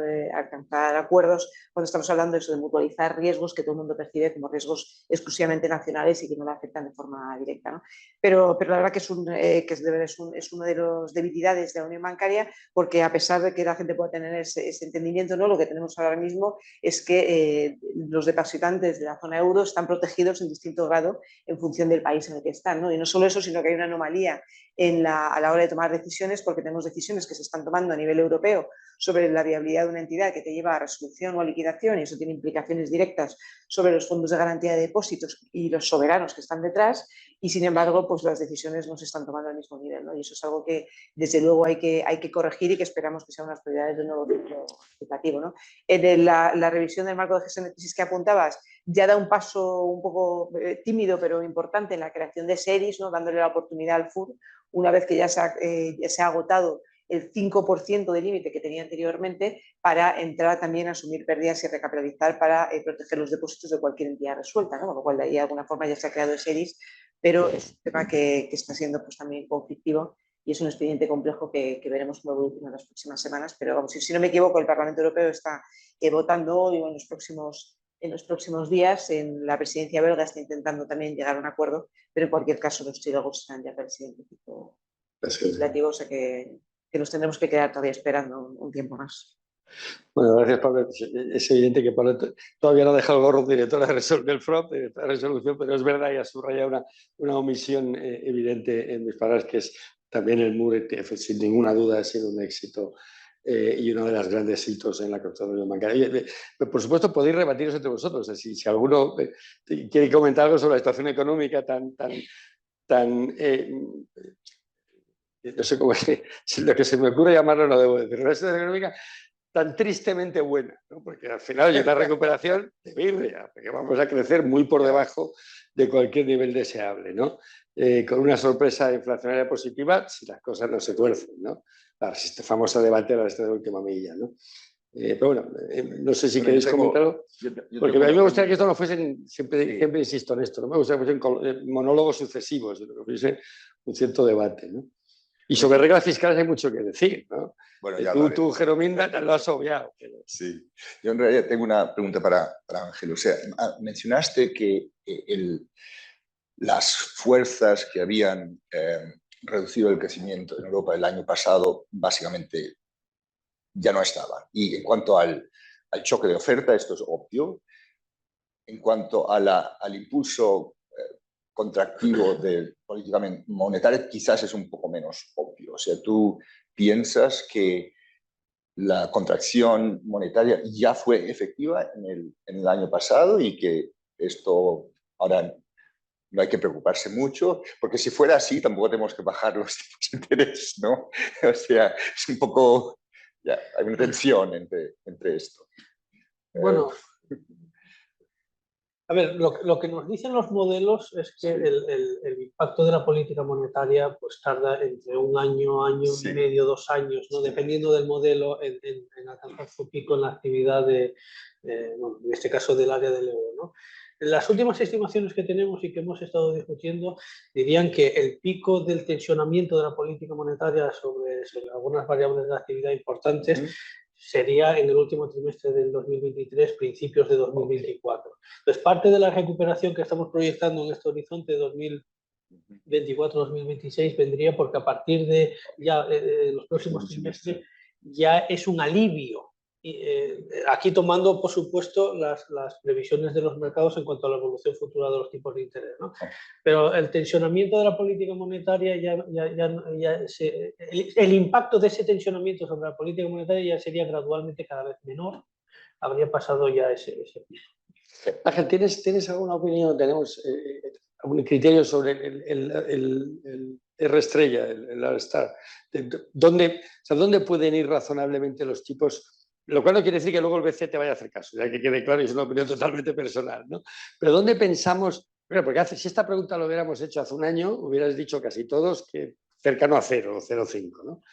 acuerdos cuando estamos hablando de eso, de mutualizar riesgos que todo el mundo percibe como riesgos exclusivamente nacionales y que no le afectan de forma directa, ¿no? Pero la verdad que es una de las debilidades de la unión bancaria, porque a pesar de que la gente pueda tener ese entendimiento, ¿no? Lo que tenemos ahora mismo es que los depositantes de la zona euro están protegidos en distinto grado en función del país en el que están, ¿no? Y no solo eso, sino que hay una anomalía a la hora de tomar decisiones, porque tenemos decisiones que se están tomando a nivel europeo sobre la viabilidad de una entidad que te lleva a resolución o a liquidación, y eso tiene implicaciones directas sobre los fondos de garantía de depósitos y los soberanos que están detrás, y sin embargo, pues las decisiones no se están tomando al mismo nivel, ¿no? Y eso es algo que desde luego hay que corregir y que esperamos que sea una prioridad de un nuevo ciclo legislativo, ¿no? La revisión del marco de gestión de crisis que apuntabas ya da un paso un poco tímido pero importante en la creación de SERIs, ¿no? Dándole la oportunidad al FUR, una vez que ya se ha agotado el 5% de límite que tenía anteriormente, para entrar también a asumir pérdidas y recapitalizar para proteger los depósitos de cualquier entidad resuelta, ¿no? Con lo cual de ahí de alguna forma ya se ha creado el SERIs, pero es un tema que está siendo pues también conflictivo y es un expediente complejo que veremos cómo evoluciona en las próximas semanas, pero vamos, si no me equivoco, el Parlamento Europeo está votando hoy o en los próximos en los próximos días. En la presidencia belga está intentando también llegar a un acuerdo, pero en cualquier caso los trílogos están ya para el siguiente tipo legislativo, o sea que nos tendremos que quedar todavía esperando un tiempo más. Bueno, gracias, Pablo. Es evidente que Pablo todavía no ha dejado el gorro director del FROP, de esta resolución, pero es verdad y ha subrayado una omisión evidente en mis palabras, que es también el MUR-ETF, sin ninguna duda ha sido un éxito y uno de los grandes hitos en la construcción bancaria. Por supuesto, podéis rebatiros entre vosotros. Si alguno quiere comentar algo sobre la situación económica tan no sé cómo es, lo que se me ocurre llamarlo no debo decir, la situación económica tan tristemente buena, ¿no? Porque al final hay una recuperación de birria, porque vamos a crecer muy por debajo de cualquier nivel deseable, ¿no? Con una sorpresa inflacionaria positiva si las cosas no se tuercen, ¿no? La famosa debate de la última milla, ¿no? Pero bueno, no sé si queréis comentarlo, porque a mí me gustaría que esto no fuesen, siempre insisto en esto, no me gustaría que fuesen monólogos sucesivos, sino que fuese un cierto debate, ¿no? Y sobre reglas fiscales hay mucho que decir, ¿no? Bueno, ya tú, Jeromín, lo has obviado. Pero... Sí, yo en realidad tengo una pregunta para Ángel. O sea, mencionaste que las fuerzas que habían reducido el crecimiento en Europa el año pasado básicamente ya no estaban. Y en cuanto al choque de oferta, esto es obvio. En cuanto al impulso contractivo de política monetaria, quizás es un poco menos obvio. O sea, tú piensas que la contracción monetaria ya fue efectiva en el año pasado y que esto ahora no hay que preocuparse mucho, porque si fuera así tampoco tenemos que bajar los tipos de interés, ¿no? O sea, es un poco, ya, hay una tensión entre esto. Bueno, a ver, lo que nos dicen los modelos es que el impacto de la política monetaria pues tarda entre un año, año y medio, 2 años, ¿no? Dependiendo del modelo en alcanzar su pico en la actividad bueno, en este caso del área del euro, ¿no? Las últimas estimaciones que tenemos y que hemos estado discutiendo dirían que el pico del tensionamiento de la política monetaria sobre algunas variables de actividad importantes sería en el último trimestre del 2023, principios de 2024. Entonces, parte de la recuperación que estamos proyectando en este horizonte 2024-2026 vendría porque a partir de ya los próximos trimestres ya es un alivio. Aquí tomando, por supuesto, las previsiones de los mercados en cuanto a la evolución futura de los tipos de interés, ¿no? Pero el tensionamiento de la política monetaria, el impacto de ese tensionamiento sobre la política monetaria ya sería gradualmente cada vez menor, habría pasado ya ese piso. Ángel, ¿tienes alguna opinión? ¿Tenemos algún criterio sobre el R estrella, el R-star? ¿Dónde pueden ir razonablemente los tipos? Lo cual no quiere decir que luego el BCE te vaya a hacer caso, ya que quede claro, y es una opinión totalmente personal, ¿no? Pero ¿dónde pensamos? Bueno, porque si esta pregunta lo hubiéramos hecho hace un año, hubieras dicho casi todos que cercano a 0 o 0,5, ¿no?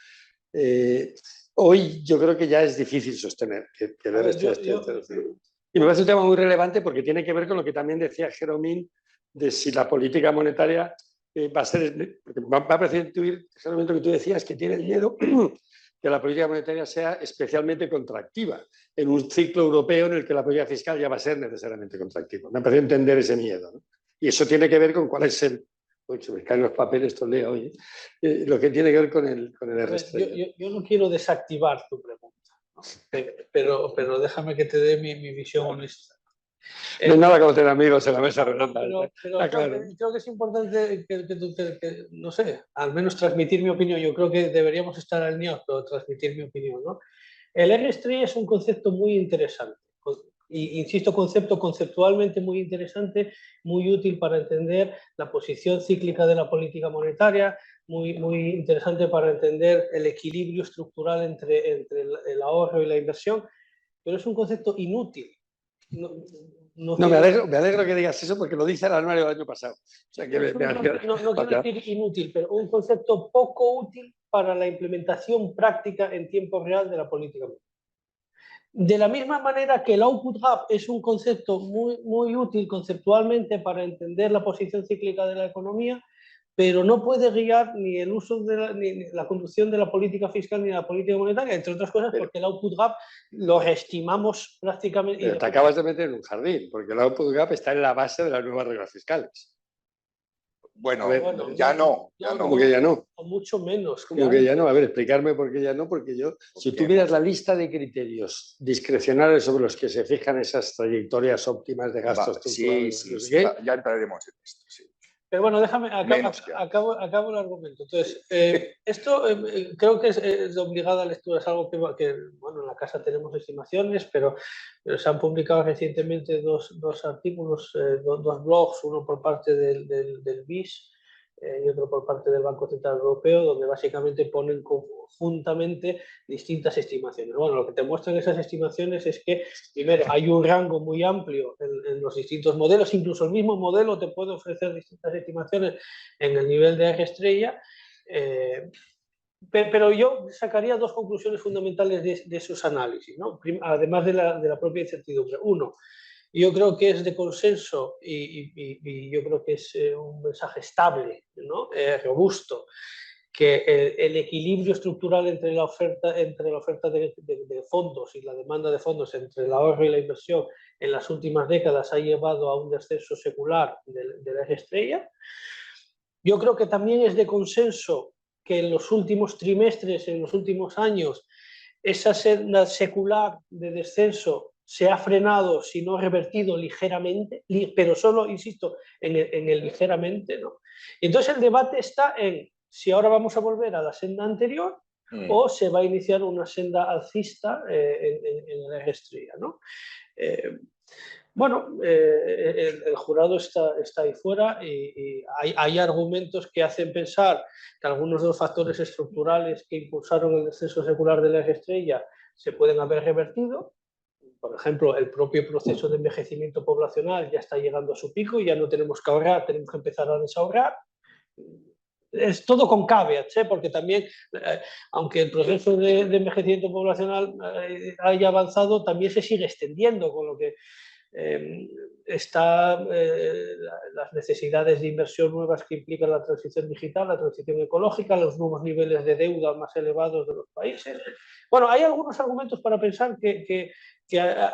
Hoy yo creo que ya es difícil sostener que el R estrella esté en 0,5. Y me parece un tema muy relevante porque tiene que ver con lo que también decía Jeromín de si la política monetaria va a ser... Porque me ha parecido intuir, Jeromín, lo que tú decías, que tiene el miedo que la política monetaria sea especialmente contractiva en un ciclo europeo en el que la política fiscal ya va a ser necesariamente contractiva. Me ha parecido entender ese miedo, ¿no? Y eso tiene que ver con cuál es el... Uy, se me caen los papeles, esto leo hoy. Lo que tiene que ver con el R. Yo no quiero desactivar tu pregunta, ¿no? pero déjame que te dé mi visión honesta. No hay nada como tener amigos en la mesa redonda. Pero creo que es importante que, no sé, al menos transmitir mi opinión. Yo creo que deberíamos estar alineados, pero transmitir mi opinión, ¿no? El R-estrella es un concepto muy interesante. Y, insisto, conceptualmente muy interesante, muy útil para entender la posición cíclica de la política monetaria, muy interesante para entender el equilibrio estructural entre el ahorro y la inversión, pero es un concepto inútil. No, me alegro que digas eso porque lo dice el anuario del año pasado. O sea, que no quiero decir inútil, pero un concepto poco útil para la implementación práctica en tiempo real de la política monetaria. De la misma manera que el output gap es un concepto muy útil conceptualmente para entender la posición cíclica de la economía, pero no puede guiar ni el uso ni la conducción de la política fiscal ni la política monetaria, entre otras cosas porque el output gap lo estimamos prácticamente. Pero te acabas de meter en un jardín, porque el output gap está en la base de las nuevas reglas fiscales. Bueno, Bueno, ya no. ¿Cómo que ya no? O mucho menos. ¿Cómo que ya no? A ver, explicarme por qué ya no, porque yo, si tú miras la lista de criterios discrecionales sobre los que se fijan esas trayectorias óptimas de gastos estructurales, sí, no sé sí, qué. ya entraremos en esto, sí. Pero bueno, déjame, acabo el argumento. Entonces, esto creo que es de obligada lectura, es algo que, bueno, en la casa tenemos estimaciones, pero se han publicado recientemente dos artículos, dos blogs, uno por parte del BIS y otro por parte del Banco Central Europeo, donde básicamente ponen conjuntamente distintas estimaciones. Bueno, lo que te muestran esas estimaciones es que, primero, hay un rango muy amplio en los distintos modelos, incluso el mismo modelo te puede ofrecer distintas estimaciones en el nivel de R estrella, pero yo sacaría dos conclusiones fundamentales de esos análisis, ¿no? Además de la propia incertidumbre. Uno, yo creo que es de consenso y yo creo que es un mensaje estable, ¿no? Robusto, que el equilibrio estructural entre la oferta de fondos y la demanda de fondos, entre el ahorro y la inversión, en las últimas décadas ha llevado a un descenso secular del eje estrella. Yo creo que también es de consenso que en los últimos trimestres, en los últimos años, esa senda secular de descenso se ha frenado, si no revertido ligeramente, pero solo, insisto, en el ligeramente, ¿no? Y entonces el debate está en si ahora vamos a volver a la senda anterior o se va a iniciar una senda alcista en la eje estrella, ¿no? Bueno, el jurado está ahí fuera y hay argumentos que hacen pensar que algunos de los factores estructurales que impulsaron el descenso secular de la eje estrella se pueden haber revertido. Por ejemplo, el propio proceso de envejecimiento poblacional ya está llegando a su pico y ya no tenemos que ahorrar, tenemos que empezar a desahorrar. Es todo con caveats, porque también, aunque el proceso de envejecimiento poblacional haya avanzado, también se sigue extendiendo, con lo que las necesidades de inversión nuevas que implican la transición digital, la transición ecológica, los nuevos niveles de deuda más elevados de los países. Bueno, hay algunos argumentos para pensar que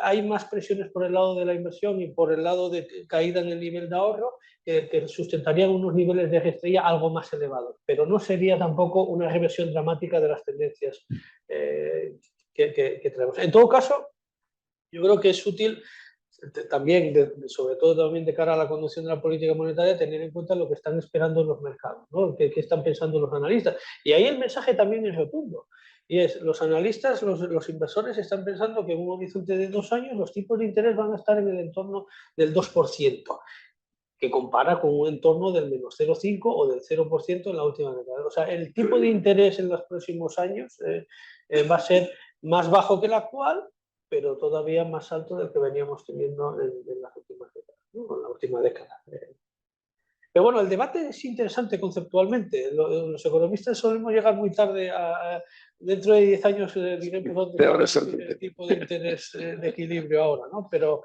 hay más presiones por el lado de la inversión y por el lado de caída en el nivel de ahorro que sustentarían unos niveles de estrella algo más elevados, pero no sería tampoco una reversión dramática de las tendencias que tenemos. En todo caso, yo creo que es útil también, sobre todo también de cara a la conducción de la política monetaria, tener en cuenta lo que están esperando los mercados, ¿no? ¿Qué están pensando los analistas? Y ahí el mensaje también es rotundo. Y es, los analistas, los inversores están pensando que en un horizonte de 2 años los tipos de interés van a estar en el entorno del 2%, que compara con un entorno del menos 0,5 o del 0% en la última década. O sea, el tipo de interés en los próximos años va a ser más bajo que el actual, pero todavía más alto del que veníamos teniendo en las últimas décadas, ¿no? En la última década. Pero bueno, el debate es interesante conceptualmente. Los economistas solemos llegar muy tarde dentro de 10 años diremos dónde está el tipo de interés de equilibrio ahora, ¿no? Pero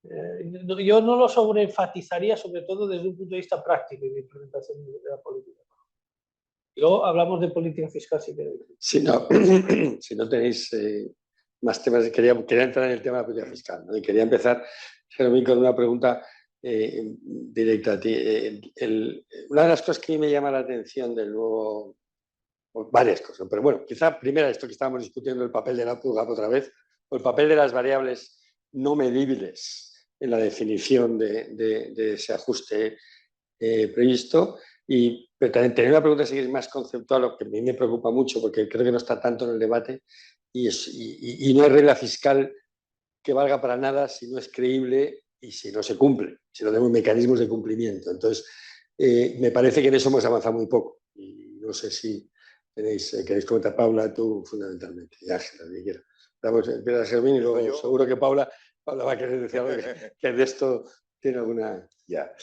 yo no lo sobreenfatizaría, sobre todo desde un punto de vista práctico y de implementación de la política. Y luego hablamos de política fiscal si queréis. Si no tenéis más temas, quería entrar en el tema de la política fiscal, ¿no? Y quería empezar, Jeromín, con una pregunta directa a ti. Una de las cosas que a mí me llama la atención del nuevo, varias cosas, pero bueno, quizá primera esto que estábamos discutiendo, el papel de la output gap otra vez, o el papel de las variables no medibles en la definición de ese ajuste previsto. Pero también tenía una pregunta si es más conceptual, lo que a mí me preocupa mucho porque creo que no está tanto en el debate y no hay regla fiscal que valga para nada si no es creíble y si no se cumple, si no tenemos mecanismos de cumplimiento. Entonces, me parece que en eso hemos avanzado muy poco y no sé si queréis comentar, Paula, tú fundamentalmente, y Ángela, ni quiera. Empieza a Germín y luego seguro que Paula va a querer decir algo que de esto tiene alguna... Ya.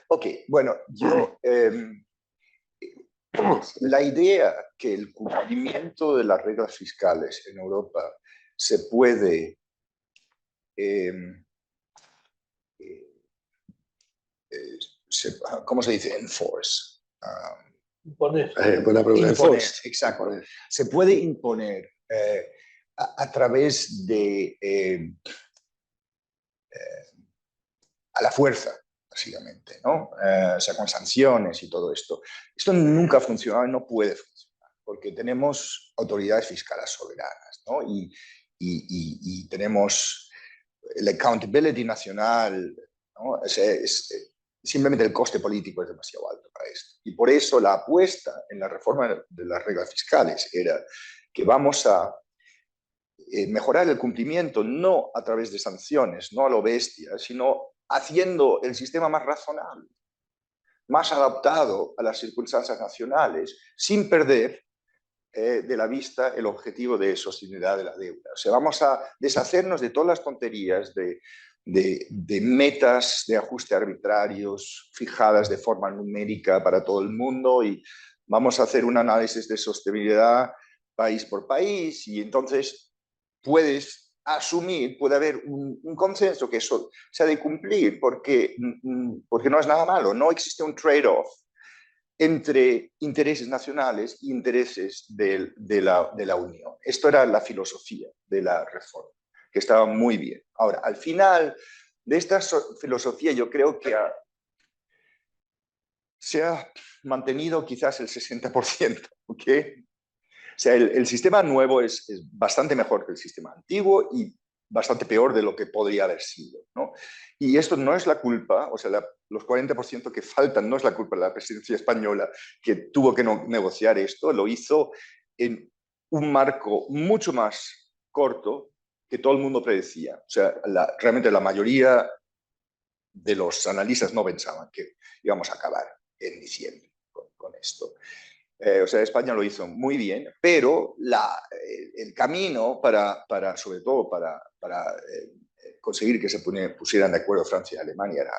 Ok, bueno, yo... la idea que el cumplimiento de las reglas fiscales en Europa se puede ¿cómo se dice? Enforce. Imponer. Buena pregunta. Imponer, exacto. Se puede imponer a través de a la fuerza, básicamente, ¿no? O sea, con sanciones y todo esto. Esto nunca ha funcionado y no puede funcionar, porque tenemos autoridades fiscales soberanas, ¿no? Y tenemos el accountability nacional, ¿no? Simplemente el coste político es demasiado alto para esto. Y por eso la apuesta en la reforma de las reglas fiscales era que vamos a mejorar el cumplimiento no a través de sanciones, no a lo bestia, sino haciendo el sistema más razonable, más adaptado a las circunstancias nacionales, sin perder de la vista el objetivo de sostenibilidad de la deuda. O sea, vamos a deshacernos de todas las tonterías de metas de ajuste arbitrarios fijadas de forma numérica para todo el mundo y vamos a hacer un análisis de sostenibilidad país por país y entonces puedes asumir, puede haber un consenso que eso se ha de cumplir porque no es nada malo, no existe un trade-off entre intereses nacionales e intereses de la Unión. Esto era la filosofía de la reforma, que estaba muy bien. Ahora, al final de esta filosofía yo creo que se ha mantenido quizás el 60%, ¿ok? O sea, el sistema nuevo es bastante mejor que el sistema antiguo y bastante peor de lo que podría haber sido, ¿no? Y esto no es la culpa, o sea, los 40% que faltan no es la culpa de la presidencia española que tuvo que negociar esto, lo hizo en un marco mucho más corto que todo el mundo predecía. O sea, realmente la mayoría de los analistas no pensaban que íbamos a acabar en diciembre con esto. O sea, España lo hizo muy bien, pero el camino sobre todo para conseguir que se pusieran de acuerdo Francia y Alemania era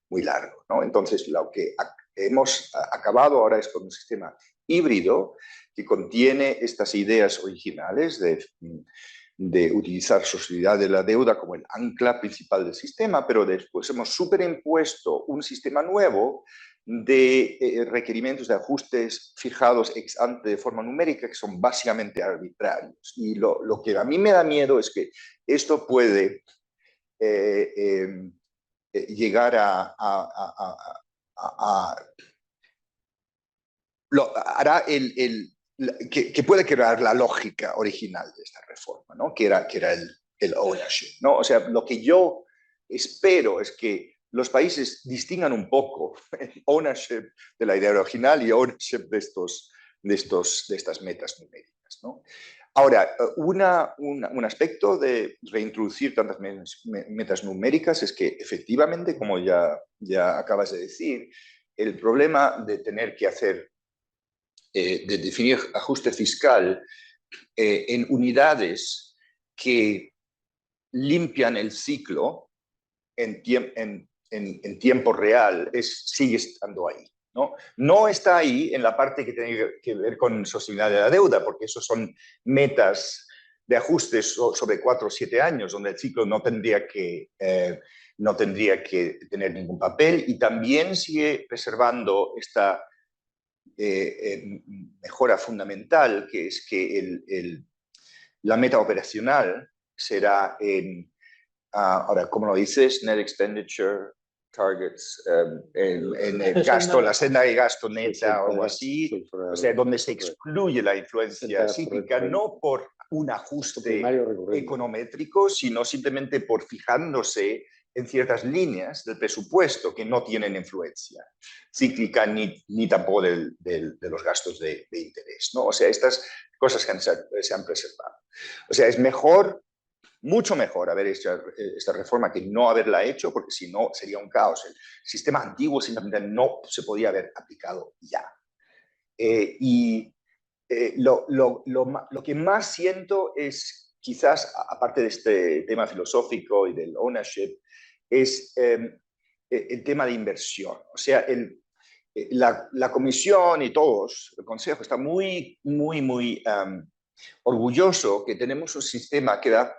muy largo, ¿no? Entonces, lo que hemos acabado ahora es con un sistema híbrido que contiene estas ideas originales de utilizar sostenibilidad de la deuda como el ancla principal del sistema, pero después hemos superimpuesto un sistema nuevo de requerimientos de ajustes fijados ex ante de forma numérica que son básicamente arbitrarios. Y lo que a mí me da miedo es que esto puede llegar hará que puede crear la lógica original de esta reforma, ¿no? que era el ownership, ¿no? O sea, lo que yo espero es que los países distingan un poco el ownership de la idea original y ownership de estas metas numéricas, ¿no? Ahora, un aspecto de reintroducir tantas metas numéricas es que efectivamente, como ya acabas de decir, el problema de tener que hacer de definir ajuste fiscal en unidades que limpian el ciclo en tiempo real sigue estando ahí. No está ahí en la parte que tiene que ver con sostenibilidad de la deuda, porque esos son metas de ajustes sobre 4 o 7 años, donde el ciclo no tendría que tener ningún papel y también sigue preservando esta mejora fundamental, que es que la meta operacional será ahora, ¿cómo lo dices? Net Expenditure Targets, en el gasto, la senda de gasto neta o algo así, o sea, donde se excluye la influencia cíclica, no por un ajuste econométrico, sino simplemente por fijándose en ciertas líneas del presupuesto que no tienen influencia cíclica ni tampoco de los gastos de interés, ¿no? O sea, estas cosas que se han preservado. O sea, es mejor, mucho mejor haber hecho esta reforma que no haberla hecho, porque si no sería un caos. El sistema antiguo simplemente no se podía haber aplicado ya. Lo que más siento es, quizás, aparte de este tema filosófico y del ownership, es el tema de inversión. O sea, la Comisión y todos, el Consejo, está muy orgulloso que tenemos un sistema que da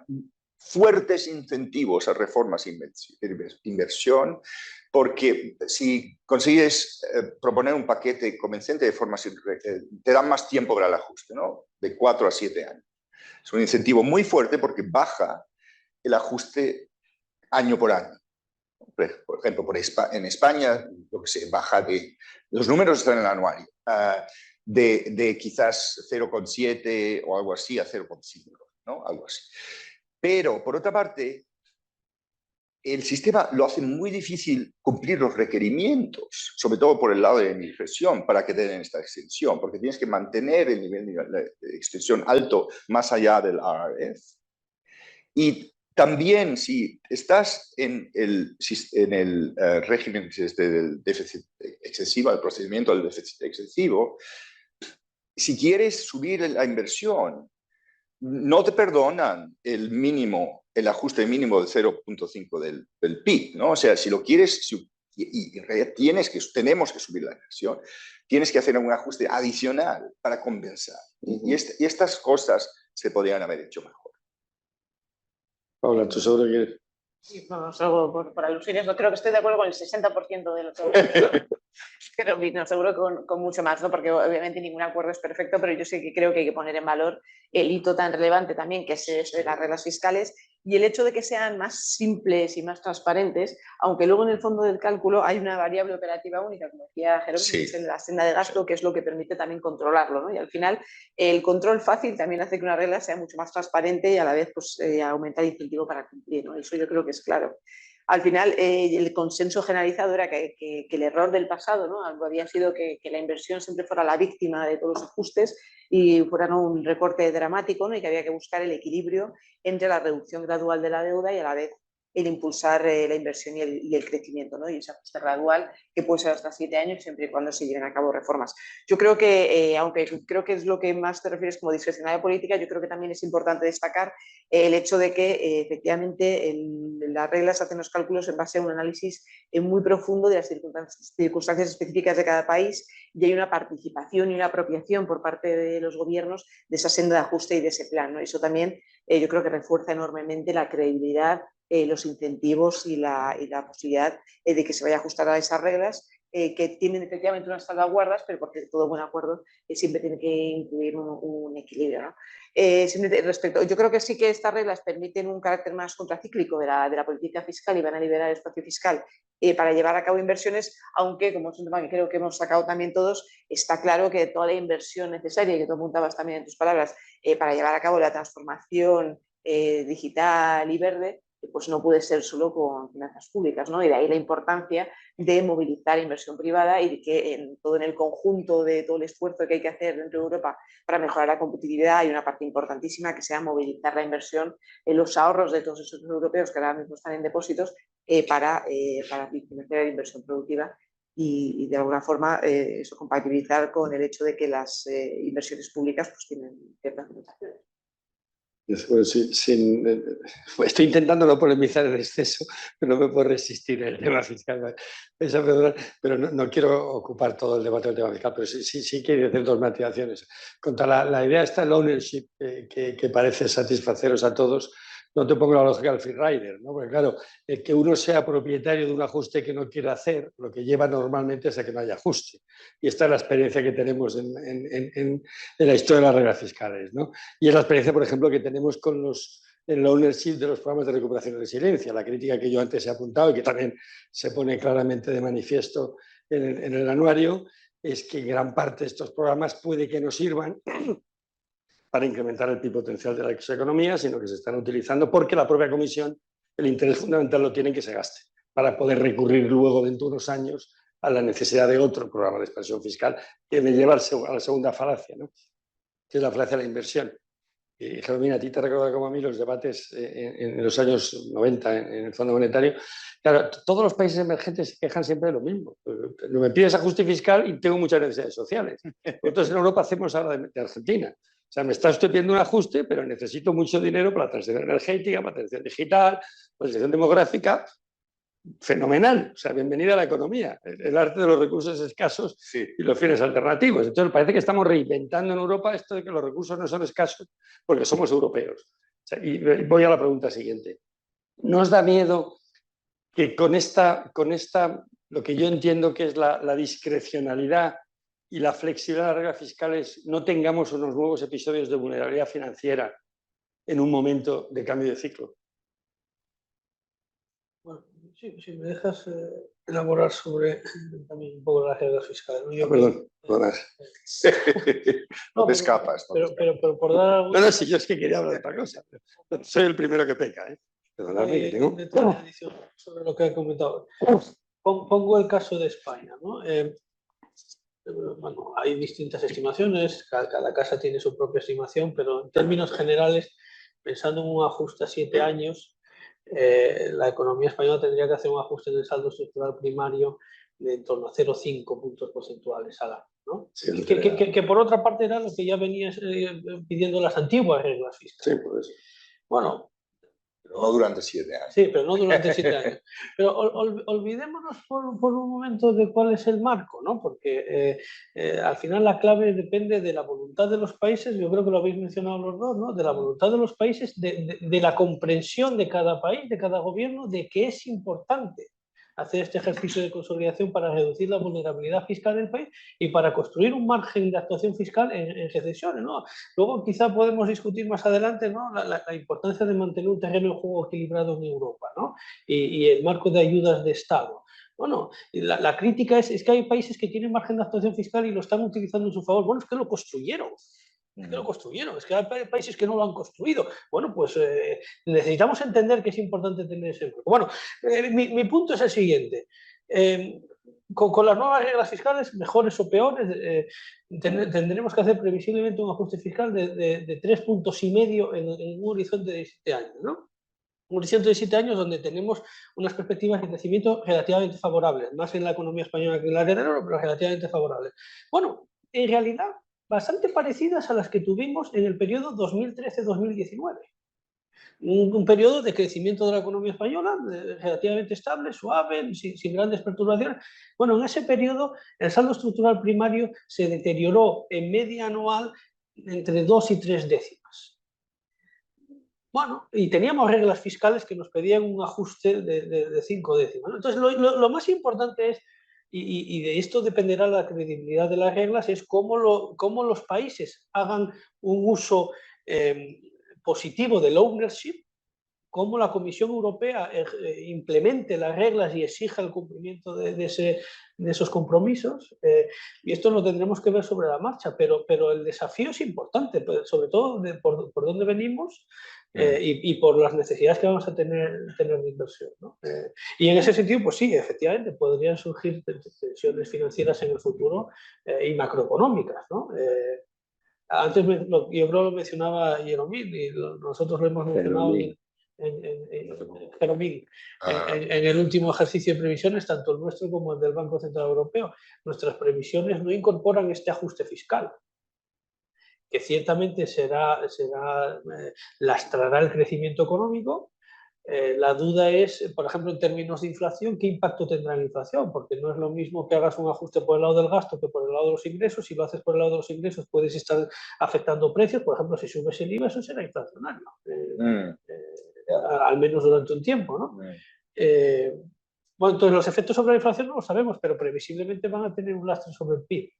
fuertes incentivos a reformas e inversión, porque si consigues proponer un paquete convincente de reformas, te dan más tiempo para el ajuste, ¿no? De 4 a 7 años. Es un incentivo muy fuerte porque baja el ajuste año por año. Por ejemplo, en España, lo que se baja de... Los números están en el anuario. De quizás 0,7 o algo así a 0,5, ¿no? Algo así. Pero, por otra parte, el sistema lo hace muy difícil cumplir los requerimientos, sobre todo por el lado de la inversión, para que den esta extensión, porque tienes que mantener el nivel de extensión alto más allá del RRF. Y también, si estás en el régimen del déficit excesivo, el procedimiento del déficit excesivo, si quieres subir la inversión, no te perdonan el ajuste mínimo del 0,5 del PIB, ¿no? O sea, si lo quieres, y en realidad tenemos que subir la inversión, tienes que hacer un ajuste adicional para compensar. Y estas cosas se podrían haber hecho mejor. Paula, ¿tú seguro que...? Sí, no, solo por alusiones, no creo que estoy de acuerdo con el 60% de lo que... Pero no, seguro con mucho más, ¿no? Porque obviamente ningún acuerdo es perfecto, pero yo sí que creo que hay que poner en valor el hito tan relevante también que es eso de las reglas fiscales y el hecho de que sean más simples y más transparentes, aunque luego en el fondo del cálculo hay una variable operativa única, como decía Jerónimo, Sí. que es la senda de gasto, que es lo que permite también controlarlo, ¿no? Y al final el control fácil también hace que una regla sea mucho más transparente y a la vez pues, aumenta el incentivo para cumplir, ¿no? Eso yo creo que es claro. Al final, el consenso generalizado era que el error del pasado, ¿no? Había sido que la inversión siempre fuera la víctima de todos los ajustes y fuera, ¿no?, un recorte dramático, ¿no? Y que había que buscar el equilibrio entre la reducción gradual de la deuda y a la vez el impulsar la inversión y el crecimiento, ¿no? Y ese ajuste gradual que puede ser hasta 7 años siempre y cuando se lleven a cabo reformas. Yo creo que, aunque creo que es lo que más te refieres como discrecionalidad política, yo creo que también es importante destacar el hecho de que efectivamente las reglas hacen los cálculos en base a un análisis muy profundo de las circunstancias específicas de cada país y hay una participación y una apropiación por parte de los gobiernos de esa senda de ajuste y de ese plan, ¿no? Eso también yo creo que refuerza enormemente la credibilidad, los incentivos y la posibilidad de que se vaya a ajustar a esas reglas que tienen efectivamente unas salvaguardas, pero porque todo buen acuerdo siempre tiene que incluir un equilibrio, ¿no? Yo creo que sí que estas reglas permiten un carácter más contracíclico de la política fiscal y van a liberar el espacio fiscal para llevar a cabo inversiones, aunque, como es un tema que creo que hemos sacado también todos, está claro que toda la inversión necesaria, y que tú apuntabas también en tus palabras, para llevar a cabo la transformación digital y verde, pues no puede ser solo con finanzas públicas, ¿no? Y de ahí la importancia de movilizar inversión privada y de que en el conjunto de todo el esfuerzo que hay que hacer dentro de Europa para mejorar la competitividad hay una parte importantísima que sea movilizar la inversión en los ahorros de todos esos europeos que ahora mismo están en depósitos para financiar la inversión productiva y de alguna forma eso compatibilizar con el hecho de que las inversiones públicas pues tienen ciertas limitaciones. Estoy intentando no polemizar en exceso, pero no me puedo resistir el tema fiscal. Pero no quiero ocupar todo el debate del tema fiscal, pero sí quiero hacer dos matizaciones. Contra la idea esta del ownership que parece satisfaceros a todos, no te pongo la lógica del freerider, ¿no? Porque claro, el que uno sea propietario de un ajuste que no quiere hacer, lo que lleva normalmente es a que no haya ajuste. Y esta es la experiencia que tenemos en la historia de las reglas fiscales, ¿no? Y es la experiencia, por ejemplo, que tenemos con el ownership de los programas de recuperación y resiliencia, la crítica que yo antes he apuntado y que también se pone claramente de manifiesto en el anuario, es que gran parte de estos programas puede que no sirvan para incrementar el PIB potencial de las economías, sino que se están utilizando porque la propia Comisión, el interés fundamental lo tiene en que se gaste, para poder recurrir luego dentro de unos años a la necesidad de otro programa de expansión fiscal, que me lleva a la segunda falacia, ¿no? Que es la falacia de la inversión. Y Germina, a ti te recuerda como a mí los debates en los años 90 en el Fondo Monetario. Claro, todos los países emergentes se quejan siempre de lo mismo. Me pides ajuste fiscal y tengo muchas necesidades sociales. Nosotros en Europa hacemos ahora de Argentina. O sea, me está usted pidiendo un ajuste, pero necesito mucho dinero para la transición energética, para la transición digital, para la transición demográfica. Fenomenal, o sea, bienvenida a la economía, el arte de los recursos escasos y los fines alternativos. Entonces parece que estamos reinventando en Europa esto de que los recursos no son escasos porque somos europeos. sea, y voy a la pregunta siguiente. ¿No os da miedo que con esta lo que yo entiendo que es la discrecionalidad y la flexibilidad de las reglas fiscales, no tengamos unos nuevos episodios de vulnerabilidad financiera en un momento de cambio de ciclo? Bueno, sí, si me dejas elaborar sobre también un poco las reglas fiscales. ¿No? Perdón. No te escapas. Pero por dar algún... No, si yo es que quería hablar de otra cosa. Soy el primero que peca, ¿eh? Perdonadme que tengo... sobre lo que he comentado. Pongo el caso de España, ¿no? Bueno, hay distintas estimaciones, cada casa tiene su propia estimación, pero en términos generales, pensando en un ajuste a 7 años, la economía española tendría que hacer un ajuste en el saldo estructural primario de en torno a 0,5 puntos porcentuales al año, ¿no? Sí, que por otra parte era lo que ya venía pidiendo las antiguas reglas fiscales. Sí, por eso. Bueno, no durante 7 años. Sí, pero no durante 7 años. Pero olvidémonos por un momento de cuál es el marco, ¿no? Porque al final la clave depende de la voluntad de los países, yo creo que lo habéis mencionado los dos, ¿no? De la voluntad de los países, de la comprensión de cada país, de cada gobierno, de que es importante hacer este ejercicio de consolidación para reducir la vulnerabilidad fiscal del país y para construir un margen de actuación fiscal en recesiones, ¿no? Luego quizá podemos discutir más adelante, ¿no? la importancia de mantener un terreno de juego equilibrado en Europa, ¿no? y el marco de ayudas de Estado. Bueno, la crítica es que hay países que tienen margen de actuación fiscal y lo están utilizando en su favor. Bueno, es que lo construyeron. Es que lo construyeron, es que hay países que no lo han construido. Bueno, pues necesitamos entender que es importante tener ese marco. Bueno, mi punto es el siguiente. Con las nuevas reglas fiscales, mejores o peores, tendremos que hacer previsiblemente un ajuste fiscal de 3,5 puntos en un horizonte de 7 años, ¿no? Un horizonte de 7 años donde tenemos unas perspectivas de crecimiento relativamente favorables, más en la economía española que en la del euro, pero relativamente favorables. Bueno, en realidad, bastante parecidas a las que tuvimos en el periodo 2013-2019. Un periodo de crecimiento de la economía española relativamente estable, suave, sin grandes perturbaciones. Bueno, en ese periodo el saldo estructural primario se deterioró en media anual entre 2 y 3 décimas. Bueno, y teníamos reglas fiscales que nos pedían un ajuste de 5 décimas. Entonces, lo más importante es, y de esto dependerá la credibilidad de las reglas, es cómo los países hagan un uso positivo del ownership, cómo la Comisión Europea implemente las reglas y exija el cumplimiento de esos compromisos. Y esto lo tendremos que ver sobre la marcha, pero el desafío es importante, sobre todo por dónde venimos y por las necesidades que vamos a tener de inversión, ¿no? Y en ese sentido, pues sí, efectivamente, podrían surgir tensiones financieras en el futuro y macroeconómicas, ¿no? Antes yo creo que lo mencionaba Jeromín y nosotros lo hemos mencionado en el último ejercicio de previsiones, tanto el nuestro como el del Banco Central Europeo. Nuestras previsiones no incorporan este ajuste fiscal, que ciertamente lastrará el crecimiento económico. La duda es, por ejemplo, en términos de inflación, ¿qué impacto tendrá en la inflación? Porque no es lo mismo que hagas un ajuste por el lado del gasto que por el lado de los ingresos. Si lo haces por el lado de los ingresos, puedes estar afectando precios. Por ejemplo, si subes el IVA, eso será inflacionario, al menos durante un tiempo, ¿no? Bueno, entonces los efectos sobre la inflación no lo sabemos, pero previsiblemente van a tener un lastre sobre el PIB,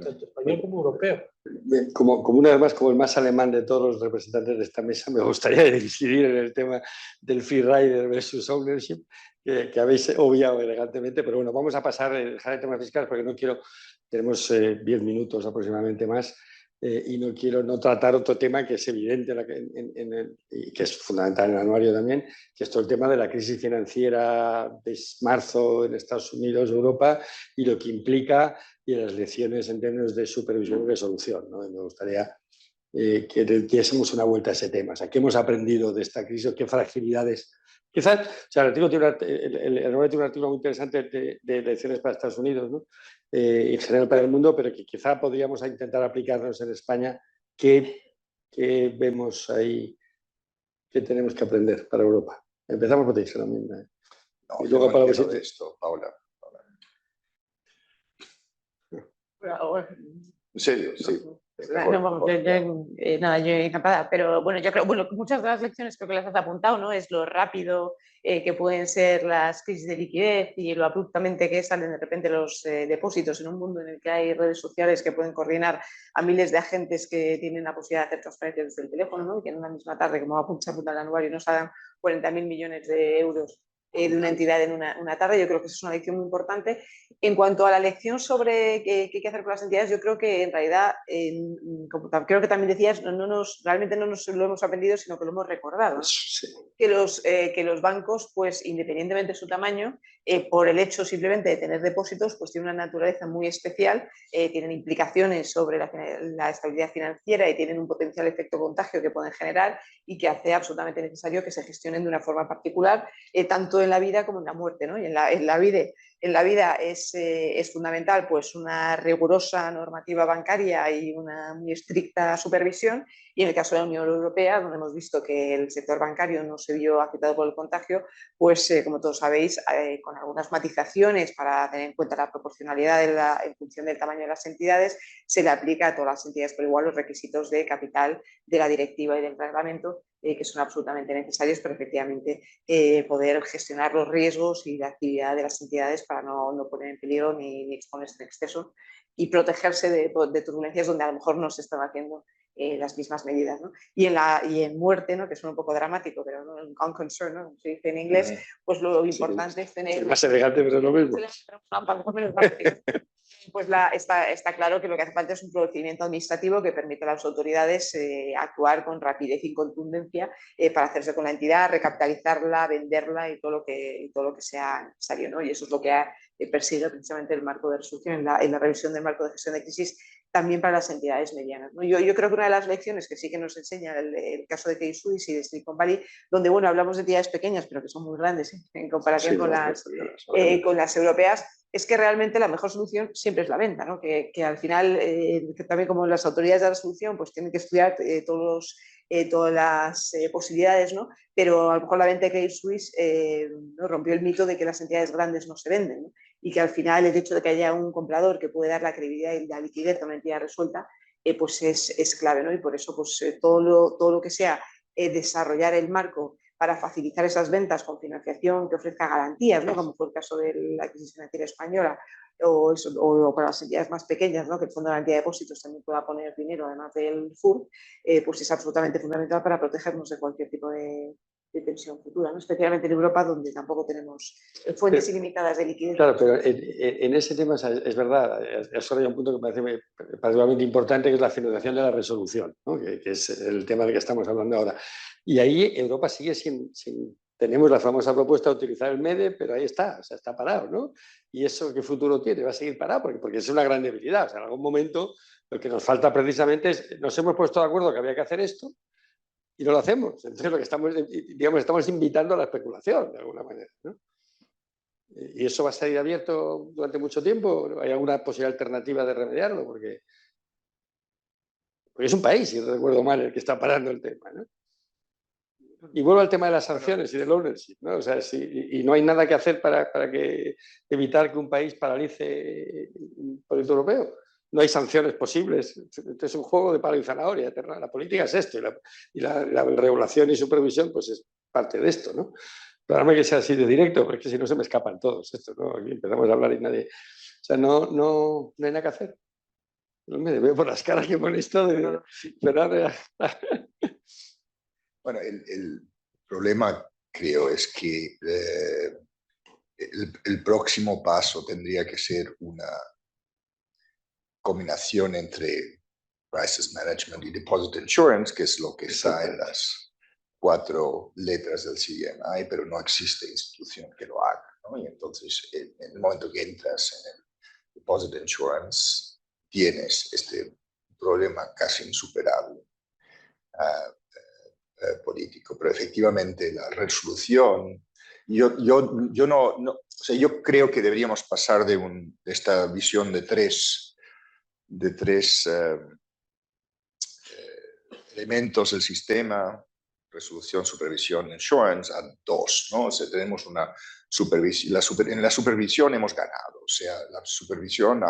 tanto español como europeo. Bien, como una vez más, como el más alemán de todos los representantes de esta mesa, me gustaría incidir en el tema del free rider versus ownership, que habéis obviado elegantemente, pero bueno, vamos a pasar, dejar el tema fiscal porque no quiero, tenemos 10 minutos aproximadamente más, y no quiero no tratar otro tema que es evidente y que es fundamental en el anuario también, que es todo el tema de la crisis financiera de marzo en Estados Unidos, Europa, y lo que implica y las lecciones en términos de supervisión y resolución, ¿no? Y me gustaría que diésemos una vuelta a ese tema. O sea, ¿qué hemos aprendido de esta crisis? ¿Qué fragilidades? Quizás, o sea, el anuario tiene un artículo muy interesante de lecciones para Estados Unidos, ¿no? En general para el mundo, pero que quizá podríamos intentar aplicarnos en España. ¿Qué vemos ahí que tenemos que aprender para Europa? Empezamos por ti, Jeromín. Y luego para de esto, Paula. En serio, sí. Nada, yo encantada, pero bueno, yo creo, bueno, muchas de las lecciones creo que las has apuntado, ¿no? Es lo rápido que pueden ser las crisis de liquidez y lo abruptamente que salen de repente los depósitos en un mundo en el que hay redes sociales que pueden coordinar a miles de agentes que tienen la posibilidad de hacer transferencias desde el teléfono, ¿no? Y que en una misma tarde, como apunta el anuario, nos hagan 40.000 millones de euros de una entidad en una tarde. Yo creo que esa es una lección muy importante. En cuanto a la lección sobre qué hay que hacer con las entidades, yo creo que en realidad, como creo que también decías, realmente no nos lo hemos aprendido, sino que lo hemos recordado, ¿no? Sí. Que los bancos, pues independientemente de su tamaño, por el hecho simplemente de tener depósitos, pues tienen una naturaleza muy especial, tienen implicaciones sobre la estabilidad financiera y tienen un potencial efecto contagio que pueden generar y que hace absolutamente necesario que se gestionen de una forma particular, tanto en la vida como en la muerte, ¿no? Y en la vida es fundamental pues una rigurosa normativa bancaria y una muy estricta supervisión, y en el caso de la Unión Europea, donde hemos visto que el sector bancario no se vio afectado por el contagio, pues como todos sabéis, con algunas matizaciones para tener en cuenta la proporcionalidad en función del tamaño de las entidades, se le aplica a todas las entidades por igual los requisitos de capital de la directiva y del reglamento, que son absolutamente necesarios para efectivamente poder gestionar los riesgos y la actividad de las entidades para no poner en peligro ni exponerse en exceso y protegerse de turbulencias donde a lo mejor no se están haciendo las mismas medidas, ¿no? Y en muerte, ¿no? Que es un poco dramático, pero ¿no? On concern, ¿no? Se dice en inglés, pues lo importante es tener... Es más elegante, pero es lo mismo. Pues está claro que lo que hace falta es un procedimiento administrativo que permita a las autoridades actuar con rapidez y contundencia para hacerse con la entidad, recapitalizarla, venderla y todo lo que sea necesario, ¿no? Y eso es lo que persigue precisamente el marco de resolución en la revisión del marco de gestión de crisis también para las entidades medianas, ¿no? Yo creo que una de las lecciones que sí que nos enseña el caso de Credit Suisse y de Silicon Valley, donde bueno, hablamos de entidades pequeñas pero que son muy grandes en comparación con las europeas, es que realmente la mejor solución siempre es la venta, ¿no? Que al final, que también como las autoridades de la resolución, pues tienen que estudiar todas las posibilidades, ¿no? Pero a lo mejor la venta de Credit Suisse ¿no? rompió el mito de que las entidades grandes no se venden, ¿no? Y que al final el hecho de que haya un comprador que puede dar la credibilidad y la liquidez a una entidad resuelta, pues es clave, ¿no? Y por eso pues, todo lo que sea desarrollar el marco para facilitar esas ventas con financiación que ofrezca garantías, ¿no? Como fue el caso de la crisis financiera española, o para las entidades más pequeñas, ¿no? Que el Fondo de Garantía de Depósitos también pueda poner dinero además del FUR, pues es absolutamente fundamental para protegernos de cualquier tipo de tensión futura, ¿no? Especialmente en Europa, donde tampoco tenemos fuentes ilimitadas de liquidez. Claro, pero en ese tema es verdad, eso hay un punto que me parece particularmente importante, que es la financiación de la resolución, ¿no? que es el tema del que estamos hablando ahora. Y ahí Europa sigue sin tenemos la famosa propuesta de utilizar el MEDE, pero ahí está, o sea, está parado, ¿no? ¿Y eso qué futuro tiene? Va a seguir parado porque es una gran debilidad. O sea, en algún momento lo que nos falta precisamente es, nos hemos puesto de acuerdo que había que hacer esto y no lo hacemos. Entonces lo que estamos invitando a la especulación, de alguna manera, ¿no? ¿Y eso va a estar abierto durante mucho tiempo? ¿Hay alguna posible alternativa de remediarlo? Porque es un país, si no recuerdo mal, el que está parando el tema, ¿no? Y vuelvo al tema de las sanciones y del ownership, ¿no? O sea, y no hay nada que hacer para evitar que un país paralice un proyecto europeo. No hay sanciones posibles. Esto es un juego de palo y zanahoria. La política es esto y la regulación y supervisión pues es parte de esto, ¿no? Perdóname que sea así de directo, porque si no se me escapan todos esto, ¿no? Aquí empezamos a hablar y nadie... O sea, no hay nada que hacer. No me veo por las caras que ponéis todo. Bueno, el problema creo es que el próximo paso tendría que ser una combinación entre crisis management y deposit insurance, que es lo que está en las 4 letras del CMI, pero no existe institución que lo haga, ¿no? Y entonces, en el momento que entras en el deposit insurance, tienes este problema casi insuperable político. Pero efectivamente la resolución, o sea, yo creo que deberíamos pasar de esta visión de tres elementos del sistema, resolución, supervisión, insurance, a 2, ¿no? O sea, tenemos una supervisión, en la supervisión hemos ganado, o sea, la supervisión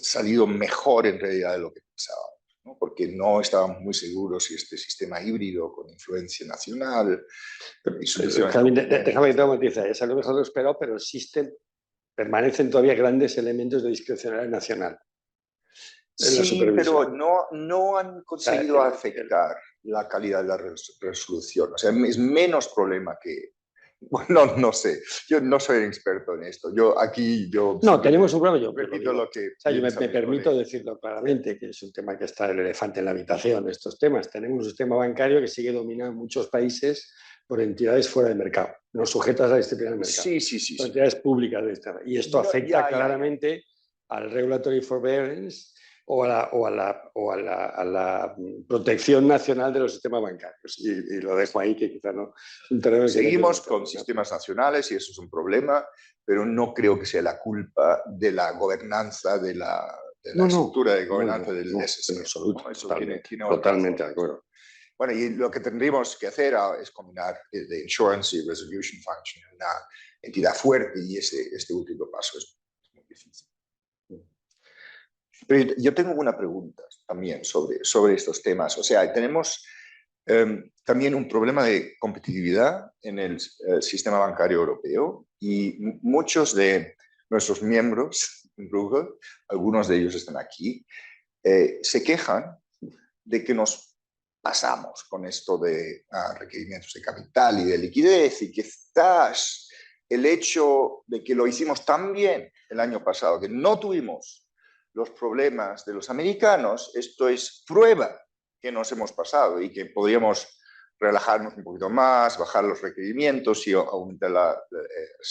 salido mejor en realidad de lo que pensábamos, ¿no? Porque no estábamos muy seguros si este sistema híbrido con influencia nacional... Déjame que te matice, es algo mejor de lo esperado, pero permanecen todavía grandes elementos de discrecionalidad nacional. Sí, pero no han conseguido afectar la calidad de la resolución. O sea, es menos problema que... Bueno, no sé, yo no soy experto en esto. No, tenemos un problema. Yo me permito colegas. decirlo claramente, que es un tema que está el elefante en la habitación, estos temas. Tenemos un sistema bancario que sigue dominado en muchos países por entidades fuera del mercado, no sujetas a la disciplina del mercado. Sí. Por entidades públicas de esta. Y esto afecta claramente al regulatory forbearance o a la protección nacional de los sistemas bancarios. Y lo dejo ahí, que quizá no es un terreno. Seguimos con sistemas nacionales y eso es un problema, pero no creo que sea la culpa de la gobernanza, de la estructura de gobernanza del SSM. En absoluto, totalmente de acuerdo. Bueno, y lo que tendríamos que hacer es combinar the Insurance y Resolution Function en una entidad fuerte, y este último paso es muy difícil. Pero yo tengo una pregunta también sobre estos temas. O sea, tenemos también un problema de competitividad en el sistema bancario europeo, y muchos de nuestros miembros en Bruegel, algunos de ellos están aquí, se quejan de que nos pasamos con esto de requerimientos de capital y de liquidez, y quizás el hecho de que lo hicimos tan bien el año pasado, que no tuvimos los problemas de los americanos, esto es prueba que nos hemos pasado y que podríamos relajarnos un poquito más, bajar los requerimientos y aumentar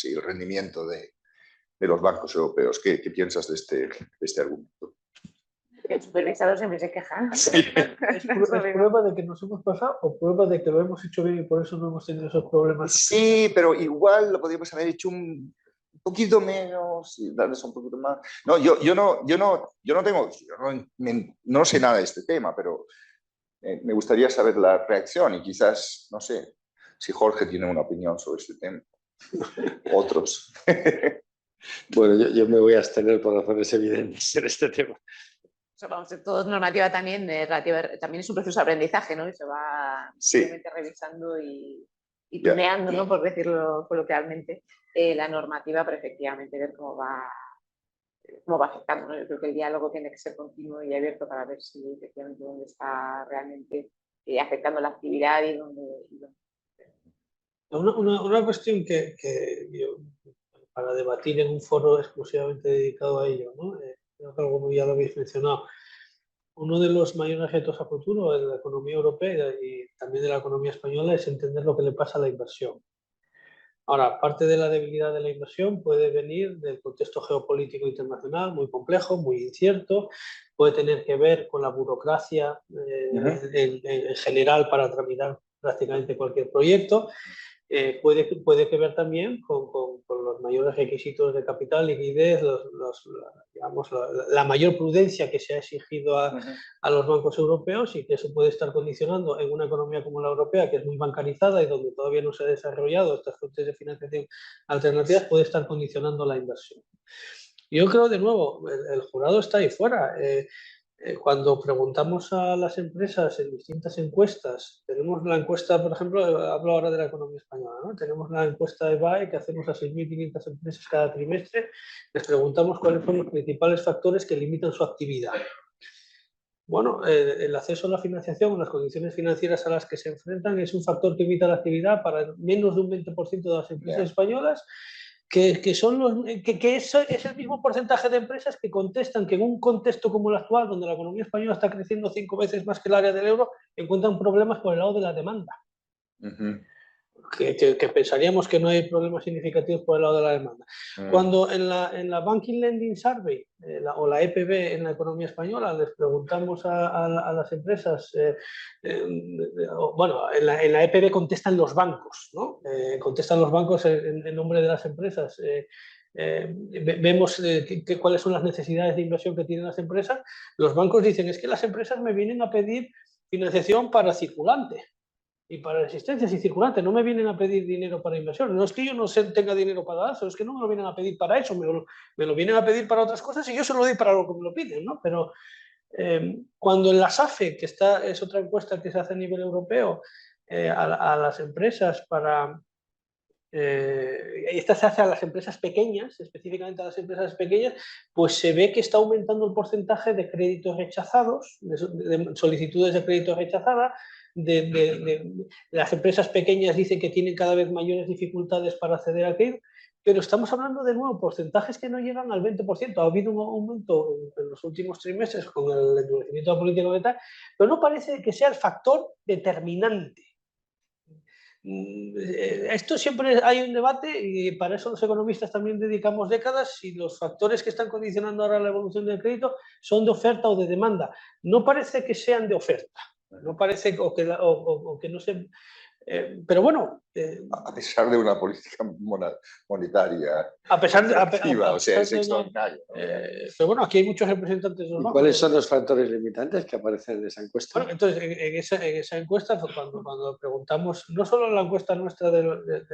el rendimiento de los bancos europeos. ¿Qué piensas de este argumento? El supervisado siempre se queja. ¿Es prueba de que nos hemos pasado o prueba de que lo hemos hecho bien y por eso no hemos tenido esos problemas? Sí, pero igual lo podríamos haber hecho un poquito menos y darles un poquito más. No, yo no sé nada de este tema, pero me gustaría saber la reacción y quizás, no sé, si Jorge tiene una opinión sobre este tema. Otros. Bueno, yo me voy a abstener por razones evidentes en este tema. Vamos, todo es normativa también, también es un proceso de aprendizaje, ¿no? Y se va revisando y tuneando, ¿no? Por decirlo coloquialmente, la normativa para efectivamente ver cómo va afectando, ¿no? Yo creo que el diálogo tiene que ser continuo y abierto para ver si efectivamente dónde está realmente afectando la actividad y dónde... Una cuestión que yo, para debatir en un foro exclusivamente dedicado a ello, ¿no? Creo que algo ya lo habéis mencionado. Uno de los mayores retos a futuro de la economía europea y también de la economía española es entender lo que le pasa a la inversión. Ahora, parte de la debilidad de la inversión puede venir del contexto geopolítico internacional, muy complejo, muy incierto, puede tener que ver con la burocracia en general para tramitar prácticamente cualquier proyecto. Puede que ver también con los mayores requisitos de capital, liquidez, la mayor prudencia que se ha exigido a los bancos europeos, y que eso puede estar condicionando en una economía como la europea, que es muy bancarizada y donde todavía no se ha desarrollado estas fuentes de financiación alternativas, puede estar condicionando la inversión. Yo creo, de nuevo, el jurado está ahí fuera. Cuando preguntamos a las empresas en distintas encuestas, tenemos la encuesta, por ejemplo, hablo ahora de la economía española, ¿no? Tenemos la encuesta de BAE que hacemos a 6.500 empresas cada trimestre, les preguntamos cuáles son los principales factores que limitan su actividad. Bueno, el acceso a la financiación, las condiciones financieras a las que se enfrentan, es un factor que limita la actividad para menos de un 20% de las empresas españolas, que es el mismo porcentaje de empresas que contestan que en un contexto como el actual, donde la economía española está creciendo 5 veces más que el área del euro, encuentran problemas por el lado de la demanda. Que pensaríamos que no hay problemas significativos por el lado de la demanda. Cuando en la Banking Lending Survey o la EPB en la economía española les preguntamos a las empresas, bueno, en la EPB contestan los bancos, ¿no? Contestan los bancos en nombre de las empresas. Vemos cuáles son las necesidades de inversión que tienen las empresas. Los bancos dicen, es que las empresas me vienen a pedir financiación para circulante. y para existencias y circulantes. No me vienen a pedir dinero para inversión. No es que yo no tenga dinero para dar, es que no me lo vienen a pedir para eso, me lo vienen a pedir para otras cosas y yo se lo doy para lo que me lo piden, ¿no? Pero cuando en la SAFE, que es otra encuesta que se hace a nivel europeo, a las empresas esta se hace a las empresas pequeñas, específicamente a las empresas pequeñas, pues se ve que está aumentando el porcentaje de créditos rechazados, de solicitudes de créditos rechazadas. Las empresas pequeñas dicen que tienen cada vez mayores dificultades para acceder al crédito, pero estamos hablando de nuevo porcentajes que no llegan al 20%. Ha habido un aumento en los últimos trimestres con el endurecimiento de la política monetaria, pero no parece que sea el factor determinante. Esto siempre hay un debate y para eso los economistas también dedicamos décadas si los factores que están condicionando ahora la evolución del crédito son de oferta o de demanda. No parece que sean de oferta, no parece o que no se... pero bueno... a pesar de una política monetaria activa, o sea, es extraordinario, ¿no? Pero bueno, aquí hay muchos representantes de los bancos. ¿Cuáles son los factores limitantes que aparecen en esa encuesta? Bueno, entonces, en esa encuesta, cuando preguntamos, no solo la encuesta nuestra del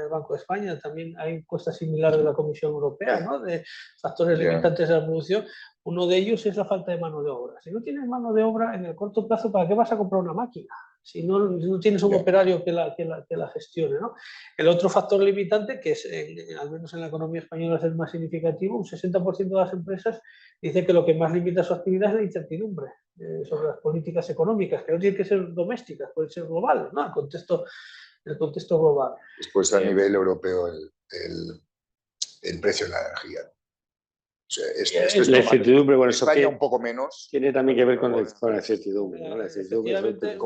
Banco de España, también hay encuestas similares de la Comisión Europea, ¿no? De factores limitantes de la producción. Uno de ellos es la falta de mano de obra. Si no tienes mano de obra en el corto plazo, ¿para qué vas a comprar una máquina? Si no tienes un operario que la gestione, ¿no? El otro factor limitante, que es, al menos en la economía española es el más significativo, un 60% de las empresas dice que lo que más limita su actividad es la incertidumbre sobre las políticas económicas, que no tienen que ser domésticas, pueden ser globales, ¿no? El contexto global. Después, a nivel europeo, el precio de la energía. O sea, esto es la incertidumbre, bueno, eso España un poco menos. Tiene también que ver con la incertidumbre, ¿no? La incertidumbre Efectivamente,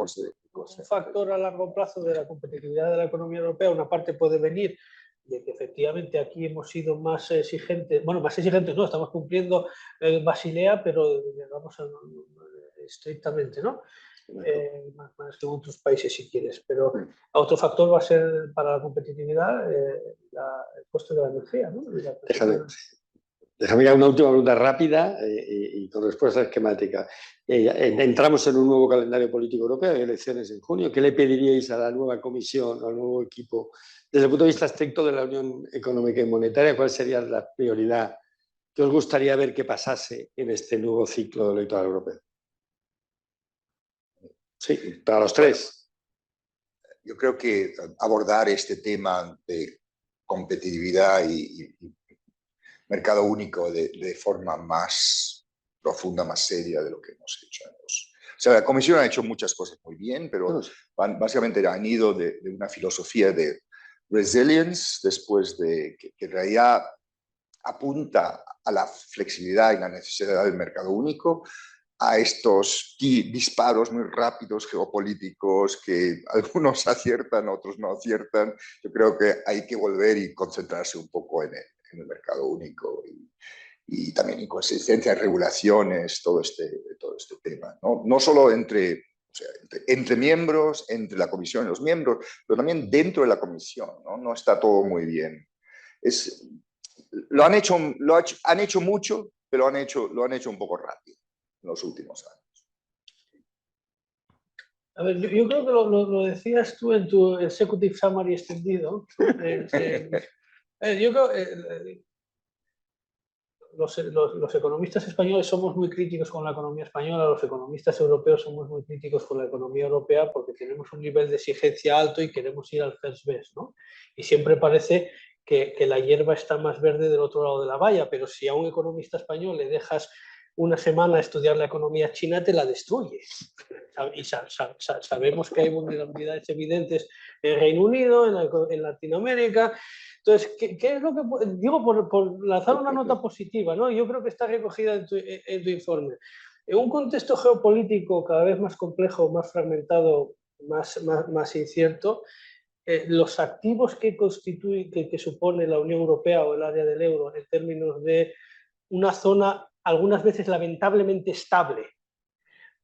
un factor a largo plazo de la competitividad de la economía europea. Una parte puede venir de que efectivamente aquí hemos sido más exigentes, bueno, más exigentes no, estamos cumpliendo Basilea, pero digamos estrictamente, ¿no? Más que en otros países si quieres, pero otro factor va a ser para la competitividad el coste de la energía, ¿no? Déjame una última pregunta rápida y con respuesta esquemática. Entramos en un nuevo calendario político europeo, hay elecciones en junio. ¿Qué le pediríais a la nueva comisión, al nuevo equipo, desde el punto de vista estricto de la Unión Económica y Monetaria? ¿Cuál sería la prioridad que os gustaría ver que pasase en este nuevo ciclo electoral europeo? Sí, para los tres. Yo creo que abordar este tema de competitividad y mercado único de forma más profunda, más seria de lo que hemos hecho. O sea, la Comisión ha hecho muchas cosas muy bien, pero básicamente han ido de una filosofía de resilience, después de que en realidad apunta a la flexibilidad y la necesidad del mercado único, a estos disparos muy rápidos geopolíticos que algunos aciertan, otros no aciertan. Yo creo que hay que volver y concentrarse un poco en el mercado único y también inconsistencia, regulaciones, todo este tema. No solo entre miembros, entre la Comisión y los miembros, pero también dentro de la Comisión. No está todo muy bien. Han hecho mucho, pero lo han hecho un poco rápido en los últimos años. A ver, yo creo que lo decías tú en tu executive summary extendido. Yo creo que los economistas españoles somos muy críticos con la economía española, los economistas europeos somos muy críticos con la economía europea porque tenemos un nivel de exigencia alto y queremos ir al first best, ¿no? Y siempre parece que la hierba está más verde del otro lado de la valla, pero si a un economista español le dejas una semana a estudiar la economía china, te la destruye. Y sabemos que hay vulnerabilidades evidentes en Reino Unido, en Latinoamérica. Entonces, ¿qué es lo que digo por lanzar una nota positiva, ¿no? Yo creo que está recogida en tu informe. En un contexto geopolítico cada vez más complejo, más fragmentado, más incierto, los activos que supone la Unión Europea o el área del euro en términos de una zona algunas veces lamentablemente estable,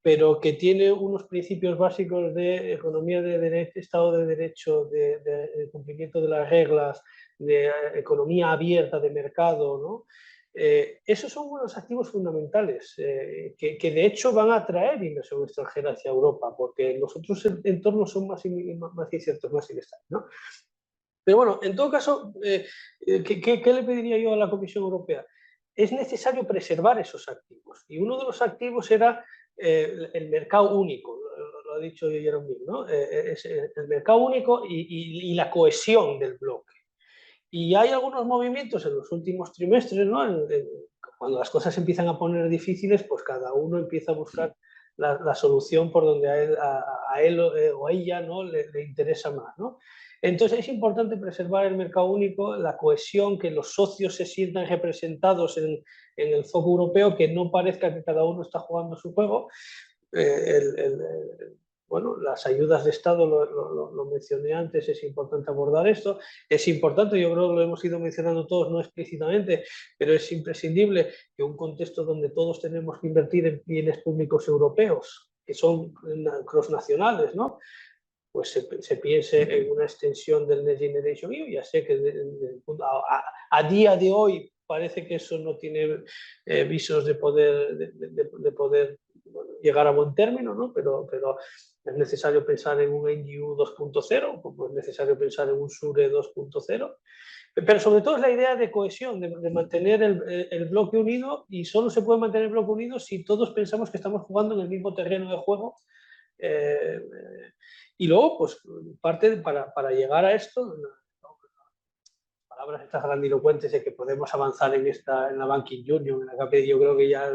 pero que tiene unos principios básicos de economía de derecho, Estado de Derecho, de cumplimiento de las reglas, de economía abierta, de mercado, ¿no? Esos son unos activos fundamentales que de hecho van a atraer inversión extranjera hacia Europa, porque los otros entornos son más inciertos, más inestables, ¿no? Pero bueno, en todo caso, ¿qué le pediría yo a la Comisión Europea? Es necesario preservar esos activos. Y uno de los activos era el mercado único, lo ha dicho Jerome, ¿no? Es el mercado único y la cohesión del bloque. Y hay algunos movimientos en los últimos trimestres, ¿no? Cuando las cosas empiezan a poner difíciles, pues cada uno empieza a buscar la solución por donde a él o a ella, ¿no? le interesa más, ¿no? Entonces es importante preservar el mercado único, la cohesión, que los socios se sientan representados en el foco europeo, que no parezca que cada uno está jugando su juego. Bueno, las ayudas de Estado, lo mencioné antes, es importante abordar esto. Es importante, yo creo que lo hemos ido mencionando todos, no explícitamente, pero es imprescindible que un contexto donde todos tenemos que invertir en bienes públicos europeos, que son cross-nacionales, ¿no? Pues se piense en una extensión del Next Generation EU. Ya sé que a día de hoy parece que eso no tiene visos de poder, bueno, llegar a buen término, ¿no? Pero es necesario pensar en un NGU 2.0, como es necesario pensar en un SURE 2.0. Pero sobre todo es la idea de cohesión, de mantener el bloque unido, y solo se puede mantener el bloque unido si todos pensamos que estamos jugando en el mismo terreno de juego. Y luego, pues, parte para llegar a esto, palabras estas grandilocuentes de que podemos avanzar en la Banking Union, en la KPI, yo creo que ya,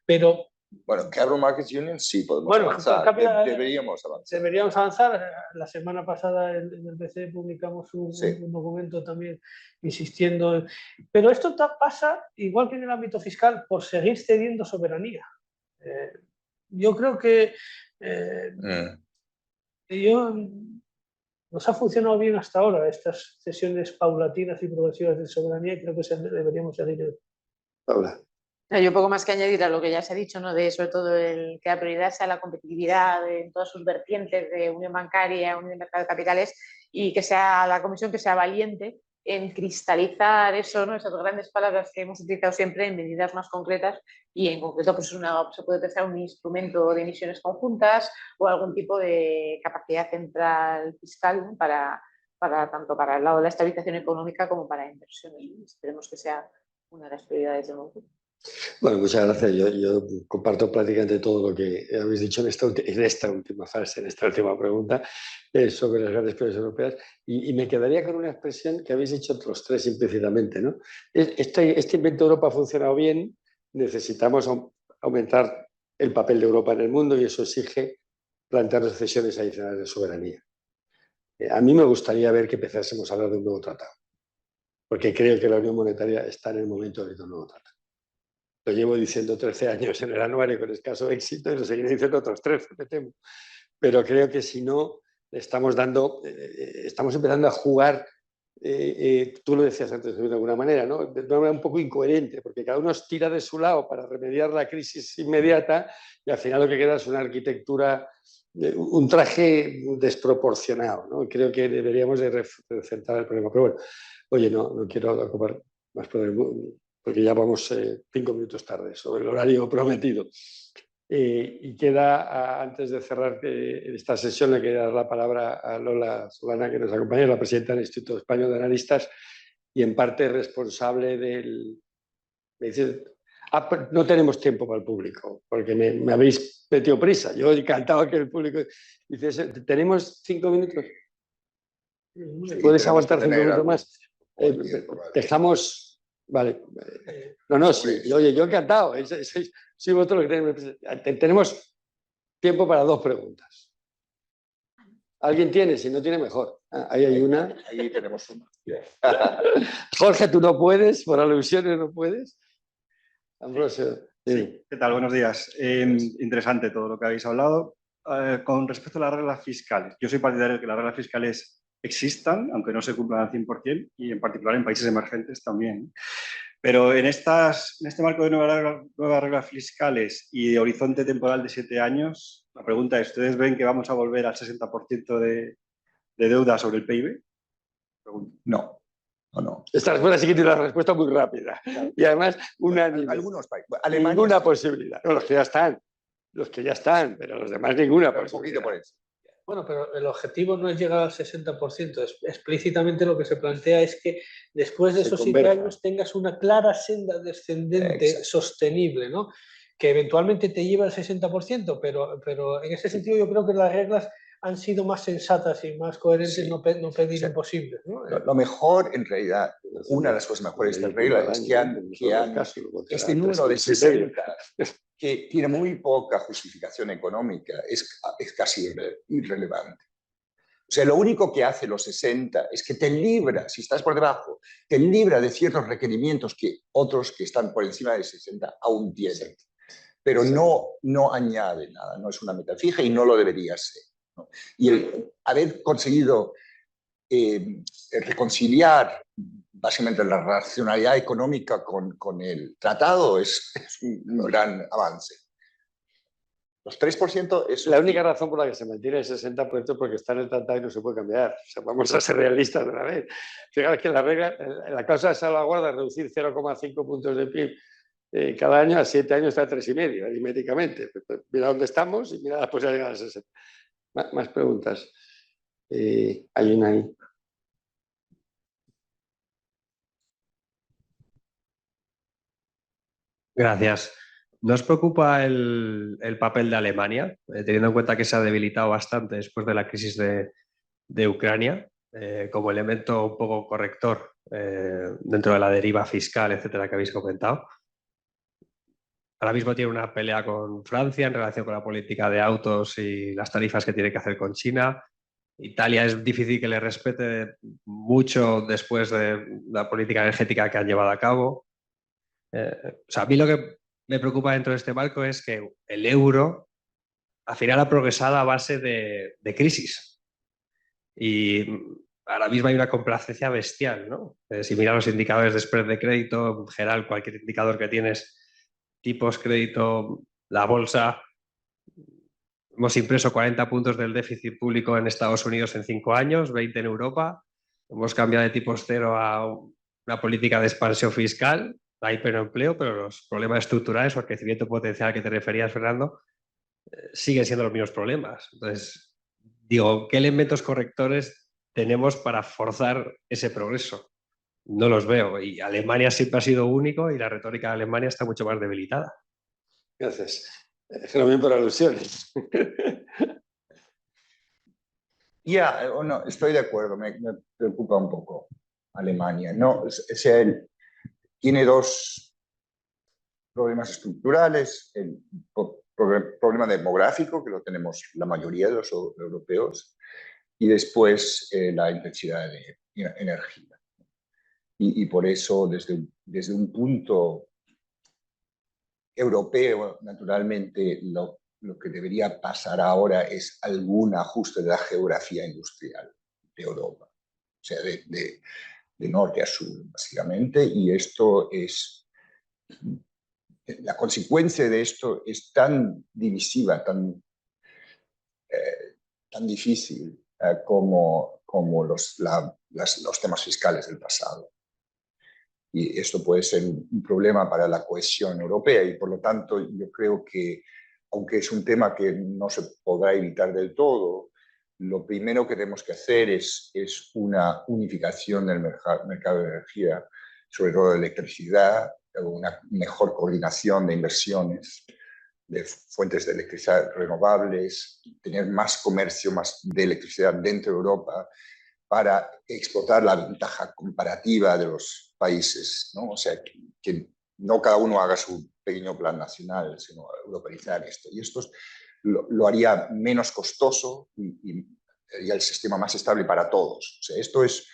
pero... Bueno, Capital Markets Union sí podemos avanzar, deberíamos avanzar. Deberíamos avanzar. La semana pasada en el BCE publicamos un documento también insistiendo. Pero esto pasa, igual que en el ámbito fiscal, por seguir cediendo soberanía. Yo creo que nos ha funcionado bien hasta ahora estas cesiones paulatinas y progresivas de soberanía, y creo que deberíamos seguir. Paula. Yo poco más que añadir a lo que ya se ha dicho, ¿no? De sobre todo que la prioridad sea la competitividad en todas sus vertientes, de unión bancaria, unión de mercado de capitales, y que sea la Comisión que sea valiente en cristalizar eso, ¿no? Esas grandes palabras que hemos utilizado siempre en medidas más concretas, y en concreto pues se puede pensar un instrumento de emisiones conjuntas o algún tipo de capacidad central fiscal, ¿no? Tanto para el lado de la estabilización económica como para inversiones. Esperemos que sea una de las prioridades del momento. Bueno, muchas gracias. Yo comparto prácticamente todo lo que habéis dicho en esta última fase, en esta última pregunta, sobre las grandes prioridades europeas. Y me quedaría con una expresión que habéis dicho los tres implícitamente, ¿no? Este invento de Europa ha funcionado bien, necesitamos aumentar el papel de Europa en el mundo, y eso exige plantear cesiones adicionales de soberanía. A mí me gustaría ver que empezásemos a hablar de un nuevo tratado, porque creo que la Unión Monetaria está en el momento de un nuevo tratado. Lo llevo diciendo 13 años en el anuario con escaso éxito, y lo seguiré diciendo otros 13, me temo. Pero creo que si no, estamos empezando a jugar, tú lo decías antes de alguna manera, ¿no? De una manera un poco incoherente, porque cada uno tira de su lado para remediar la crisis inmediata, y al final lo que queda es una arquitectura, un traje desproporcionado, ¿no? Creo que deberíamos de centrar el problema. Pero bueno, oye, no quiero ocupar más porque ya vamos 5 minutos tarde sobre el horario prometido. Y queda, antes de cerrar esta sesión, le quería dar la palabra a Lola Solana, que nos acompaña, la presidenta del Instituto Español de Analistas y en parte responsable del... Me dice, no tenemos tiempo para el público, porque me habéis metido prisa. Yo encantado que el público... Dice, ¿tenemos 5 minutos? Sí, ¿puedes aguantar 5 minutos más? Dejamos... Vale. No, sí. Oye, yo encantado. Sí, vosotros tenemos tiempo para 2 preguntas. ¿Alguien tiene? Si no tiene, mejor. Ahí hay una. Ahí tenemos una. Jorge, ¿tú no puedes? ¿Por alusiones no puedes? Ambrosio. Sí. ¿Qué tal? Buenos días. Interesante todo lo que habéis hablado. Con respecto a las reglas fiscales, yo soy partidario de que las reglas fiscales existan, aunque no se cumplan al 100%, y en particular en países emergentes también. Pero en este marco de nuevas reglas fiscales y de horizonte temporal de 7 años, la pregunta es, ¿ustedes ven que vamos a volver al 60% de deuda sobre el PIB? No. ¿O no? Esta respuesta sí que tiene una respuesta muy rápida. Y además, Algunos países. Alemania ninguna está posibilidad. No, los que ya están, pero los demás ninguna un posibilidad. poquito por eso. Bueno, pero el objetivo no es llegar al 60%. Explícitamente lo que se plantea es que después de esos 7 años tengas una clara senda descendente sostenible, ¿no? Que eventualmente te lleva al 60%, pero en ese sentido yo creo que las reglas han sido más sensatas y más coherentes, no pedir imposibles, ¿no? Lo mejor, en realidad, una de las cosas mejores de esta regla es que este número de 60, que tiene muy poca justificación económica, es casi irrelevante. O sea, lo único que hace los 60 es que te libra, si estás por debajo, te libra de ciertos requerimientos que otros que están por encima de 60 aún tienen. Pero no añade nada, no es una meta fija y no lo debería ser, ¿no? Y el haber conseguido reconciliar básicamente la racionalidad económica con el tratado es un gran avance. Los 3% es... La única razón por la que se mantiene el 60% es porque está en el tratado y no se puede cambiar. O sea, vamos a ser realistas de una vez. Fijaros que la cláusula de salvaguarda es reducir 0,5 puntos de PIB cada año, a 7 años está a 3,5 aritméticamente. Mira dónde estamos y mira la posibilidad de llegar a 60. Más preguntas. Hay una ahí. Gracias. ¿No os preocupa el papel de Alemania, teniendo en cuenta que se ha debilitado bastante después de la crisis de Ucrania, como elemento un poco corrector dentro de la deriva fiscal, etcétera, que habéis comentado? Ahora mismo tiene una pelea con Francia en relación con la política de autos y las tarifas que tiene que hacer con China. Italia es difícil que le respete mucho después de la política energética que han llevado a cabo. O sea, a mí lo que me preocupa dentro de este marco es que el euro al final ha progresado a base de crisis. Y ahora mismo hay una complacencia bestial, ¿no? Si miras los indicadores de spread de crédito, en general cualquier indicador que tienes, tipos, crédito, la bolsa, hemos impreso 40 puntos del déficit público en Estados Unidos en 5 años, 20 en Europa, hemos cambiado de tipos cero a una política de expansión fiscal, hay hiperempleo, pero los problemas estructurales o el crecimiento potencial que te referías, Fernando, siguen siendo los mismos problemas. Entonces, digo, ¿qué elementos correctores tenemos para forzar ese progreso? No los veo. Y Alemania siempre ha sido único y la retórica de Alemania está mucho más debilitada. Gracias. Germán, por alusiones. No, estoy de acuerdo, me preocupa un poco Alemania. No, o sea, tiene dos problemas estructurales, el problema demográfico, que lo tenemos la mayoría de los europeos, y después la intensidad de energía. Y por eso, desde un punto europeo, naturalmente, lo que debería pasar ahora es algún ajuste de la geografía industrial de Europa, o sea, de norte a sur, básicamente, y esto es... La consecuencia de esto es tan divisiva, tan difícil como los temas fiscales del pasado. Y esto puede ser un problema para la cohesión europea y, por lo tanto, yo creo que, aunque es un tema que no se podrá evitar del todo, lo primero que tenemos que hacer es una unificación del mercado de energía, sobre todo de electricidad, una mejor coordinación de inversiones, de fuentes de electricidad renovables, tener más comercio de electricidad dentro de Europa para explotar la ventaja comparativa de los países, ¿no? O sea, que no cada uno haga su pequeño plan nacional, sino europeizar esto. Y esto lo haría menos costoso y haría el sistema más estable para todos. O sea, esto es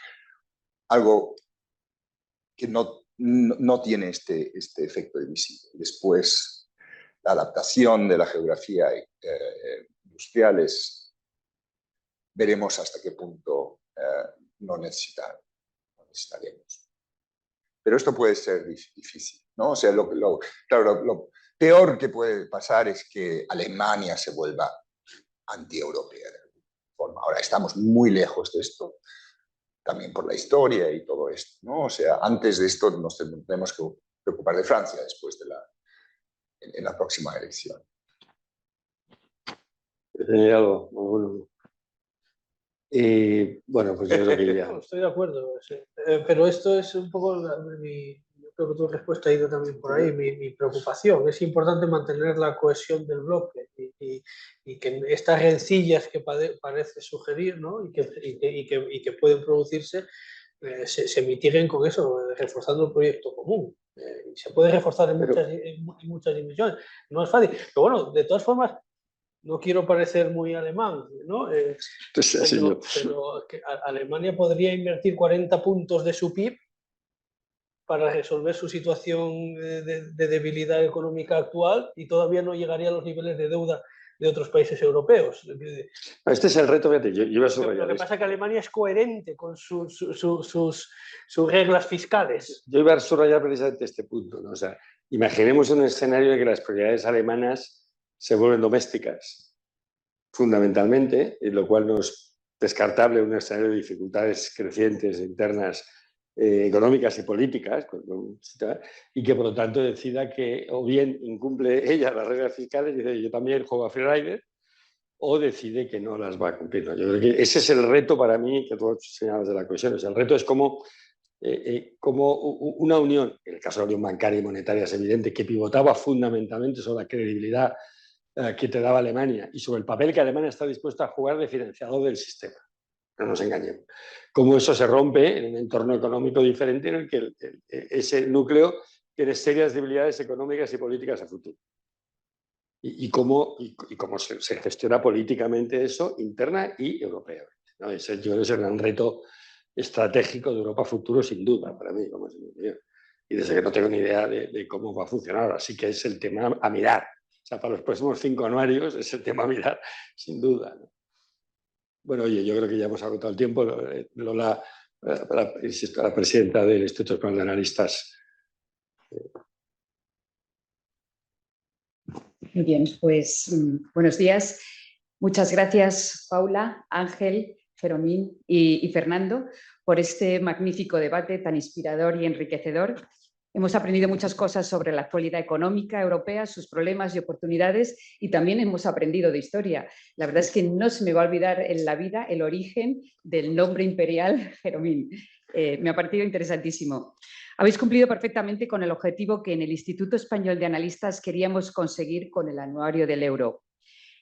algo que no tiene este efecto divisivo. Después, la adaptación de la geografía industrial veremos hasta qué punto no necesitaremos. Pero esto puede ser difícil, ¿no? O sea, claro, lo peor que puede pasar es que Alemania se vuelva anti-europea de alguna forma. Ahora estamos muy lejos de esto, también por la historia y todo esto, ¿no? O sea, antes de esto nos tenemos que preocupar de Francia después de en la próxima elección. Algo, bueno. Bueno, pues yo creo que ya... Estoy de acuerdo, sí. Pero esto es un poco yo creo que tu respuesta ha ido también por ahí, mi preocupación. Es importante mantener la cohesión del bloque y que estas rencillas que parece sugerir, ¿no? y que pueden producirse se mitiguen con eso, reforzando el proyecto común. Y se puede reforzar en muchas dimensiones. No es fácil. Pero bueno, de todas formas, no quiero parecer muy alemán, ¿no? Pero que Alemania podría invertir 40 puntos de su PIB para resolver su situación de debilidad económica actual y todavía no llegaría a los niveles de deuda de otros países europeos. Este es el reto, fíjate, yo iba a subrayar. Lo que pasa es que Alemania es coherente con sus reglas fiscales. Yo iba a subrayar precisamente este punto, ¿no? O sea, imaginemos un escenario en que las prioridades alemanas se vuelven domésticas, fundamentalmente, y lo cual no es descartable un escenario de dificultades crecientes internas económicas y políticas, y que por lo tanto decida que o bien incumple ella las reglas fiscales y dice yo también juego a freerider, o decide que no las va a cumplir, ¿no? Yo creo que ese es el reto para mí que tú señalas de la cohesión. O sea, el reto es como una unión, en el caso de la unión bancaria y monetaria es evidente, que pivotaba fundamentalmente sobre la credibilidad que te daba Alemania y sobre el papel que Alemania está dispuesta a jugar de financiador del sistema. No nos engañemos. Cómo eso se rompe en un entorno económico diferente en el que ese núcleo tiene serias debilidades económicas y políticas a futuro. Y cómo se gestiona políticamente eso, interna y europea, ¿no? Ese yo creo que es el gran reto estratégico de Europa futuro, sin duda, para mí, como es mi opinión. Y desde que no tengo ni idea de cómo va a funcionar, así que es el tema a mirar. O sea, para los próximos 5 anuarios es el tema a mirar, sin duda, ¿no? Bueno, oye, yo creo que ya hemos agotado el tiempo. Lola, la presidenta del Instituto Español de Analistas. Muy bien, pues buenos días. Muchas gracias, Paula, Ángel, Feromín y Fernando, por este magnífico debate tan inspirador y enriquecedor. Hemos aprendido muchas cosas sobre la actualidad económica europea, sus problemas y oportunidades, y también hemos aprendido de historia. La verdad es que no se me va a olvidar en la vida el origen del nombre imperial Feromín. Me ha parecido interesantísimo. Habéis cumplido perfectamente con el objetivo que en el Instituto Español de Analistas queríamos conseguir con el anuario del euro.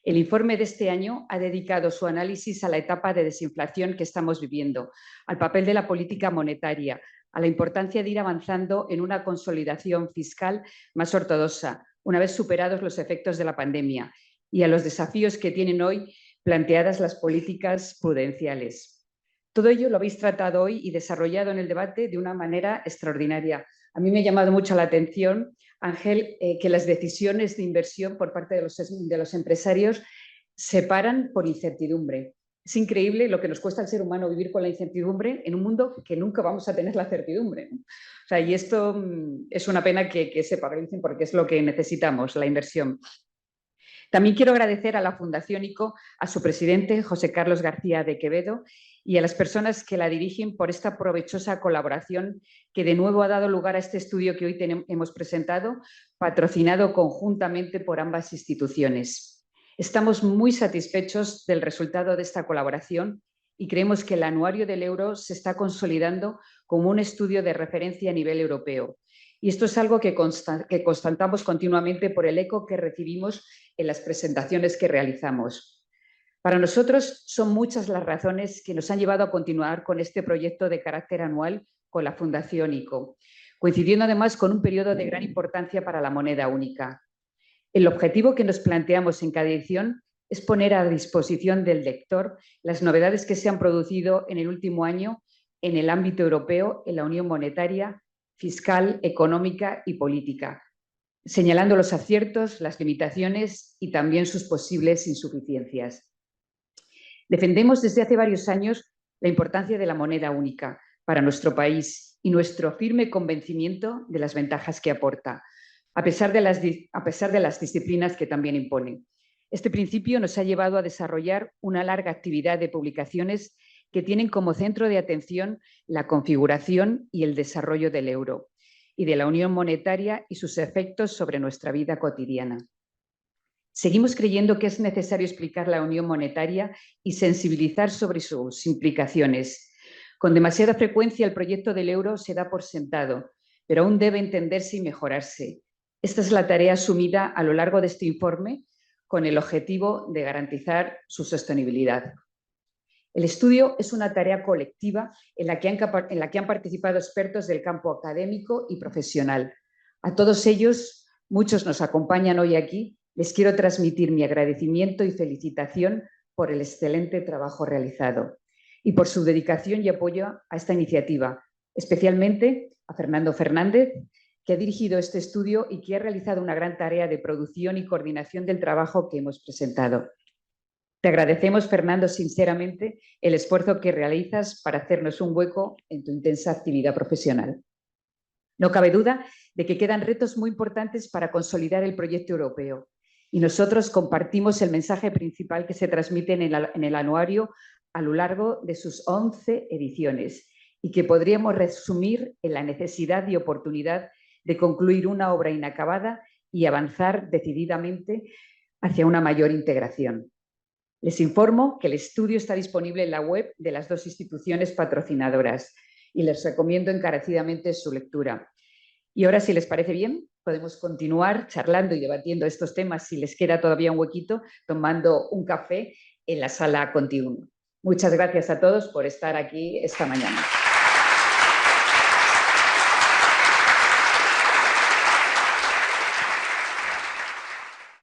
El informe de este año ha dedicado su análisis a la etapa de desinflación que estamos viviendo, al papel de la política monetaria, a la importancia de ir avanzando en una consolidación fiscal más ortodoxa, una vez superados los efectos de la pandemia, y a los desafíos que tienen hoy planteadas las políticas prudenciales. Todo ello lo habéis tratado hoy y desarrollado en el debate de una manera extraordinaria. A mí me ha llamado mucho la atención, Ángel, que las decisiones de inversión por parte de los empresarios se paran por incertidumbre. Es increíble lo que nos cuesta al ser humano vivir con la incertidumbre en un mundo que nunca vamos a tener la certidumbre, ¿no? O sea, y esto es una pena que se paralicen porque es lo que necesitamos, la inversión. También quiero agradecer a la Fundación ICO, a su presidente, José Carlos García de Quevedo, y a las personas que la dirigen por esta provechosa colaboración que de nuevo ha dado lugar a este estudio que hoy hemos presentado, patrocinado conjuntamente por ambas instituciones. Estamos muy satisfechos del resultado de esta colaboración y creemos que el anuario del euro se está consolidando como un estudio de referencia a nivel europeo. Y esto es algo que constatamos continuamente por el eco que recibimos en las presentaciones que realizamos. Para nosotros son muchas las razones que nos han llevado a continuar con este proyecto de carácter anual con la Fundación ICO, coincidiendo además con un periodo de gran importancia para la moneda única. El objetivo que nos planteamos en cada edición es poner a disposición del lector las novedades que se han producido en el último año en el ámbito europeo, en la unión monetaria, fiscal, económica y política, señalando los aciertos, las limitaciones y también sus posibles insuficiencias. Defendemos desde hace varios años la importancia de la moneda única para nuestro país y nuestro firme convencimiento de las ventajas que aporta, a pesar de las disciplinas que también imponen. Este principio nos ha llevado a desarrollar una larga actividad de publicaciones que tienen como centro de atención la configuración y el desarrollo del euro y de la unión monetaria y sus efectos sobre nuestra vida cotidiana. Seguimos creyendo que es necesario explicar la unión monetaria y sensibilizar sobre sus implicaciones. Con demasiada frecuencia el proyecto del euro se da por sentado, pero aún debe entenderse y mejorarse. Esta es la tarea asumida a lo largo de este informe con el objetivo de garantizar su sostenibilidad. El estudio es una tarea colectiva en la que han participado expertos del campo académico y profesional. A todos ellos, muchos nos acompañan hoy aquí, les quiero transmitir mi agradecimiento y felicitación por el excelente trabajo realizado y por su dedicación y apoyo a esta iniciativa, especialmente a Fernando Fernández, que ha dirigido este estudio y que ha realizado una gran tarea de producción y coordinación del trabajo que hemos presentado. Te agradecemos, Fernando, sinceramente el esfuerzo que realizas para hacernos un hueco en tu intensa actividad profesional. No cabe duda de que quedan retos muy importantes para consolidar el proyecto europeo y nosotros compartimos el mensaje principal que se transmite en el anuario a lo largo de sus 11 ediciones y que podríamos resumir en la necesidad y oportunidad de concluir una obra inacabada y avanzar decididamente hacia una mayor integración. Les informo que el estudio está disponible en la web de las dos instituciones patrocinadoras y les recomiendo encarecidamente su lectura. Y ahora, si les parece bien, podemos continuar charlando y debatiendo estos temas, si les queda todavía un huequito, tomando un café en la sala Conti 1. Muchas gracias a todos por estar aquí esta mañana.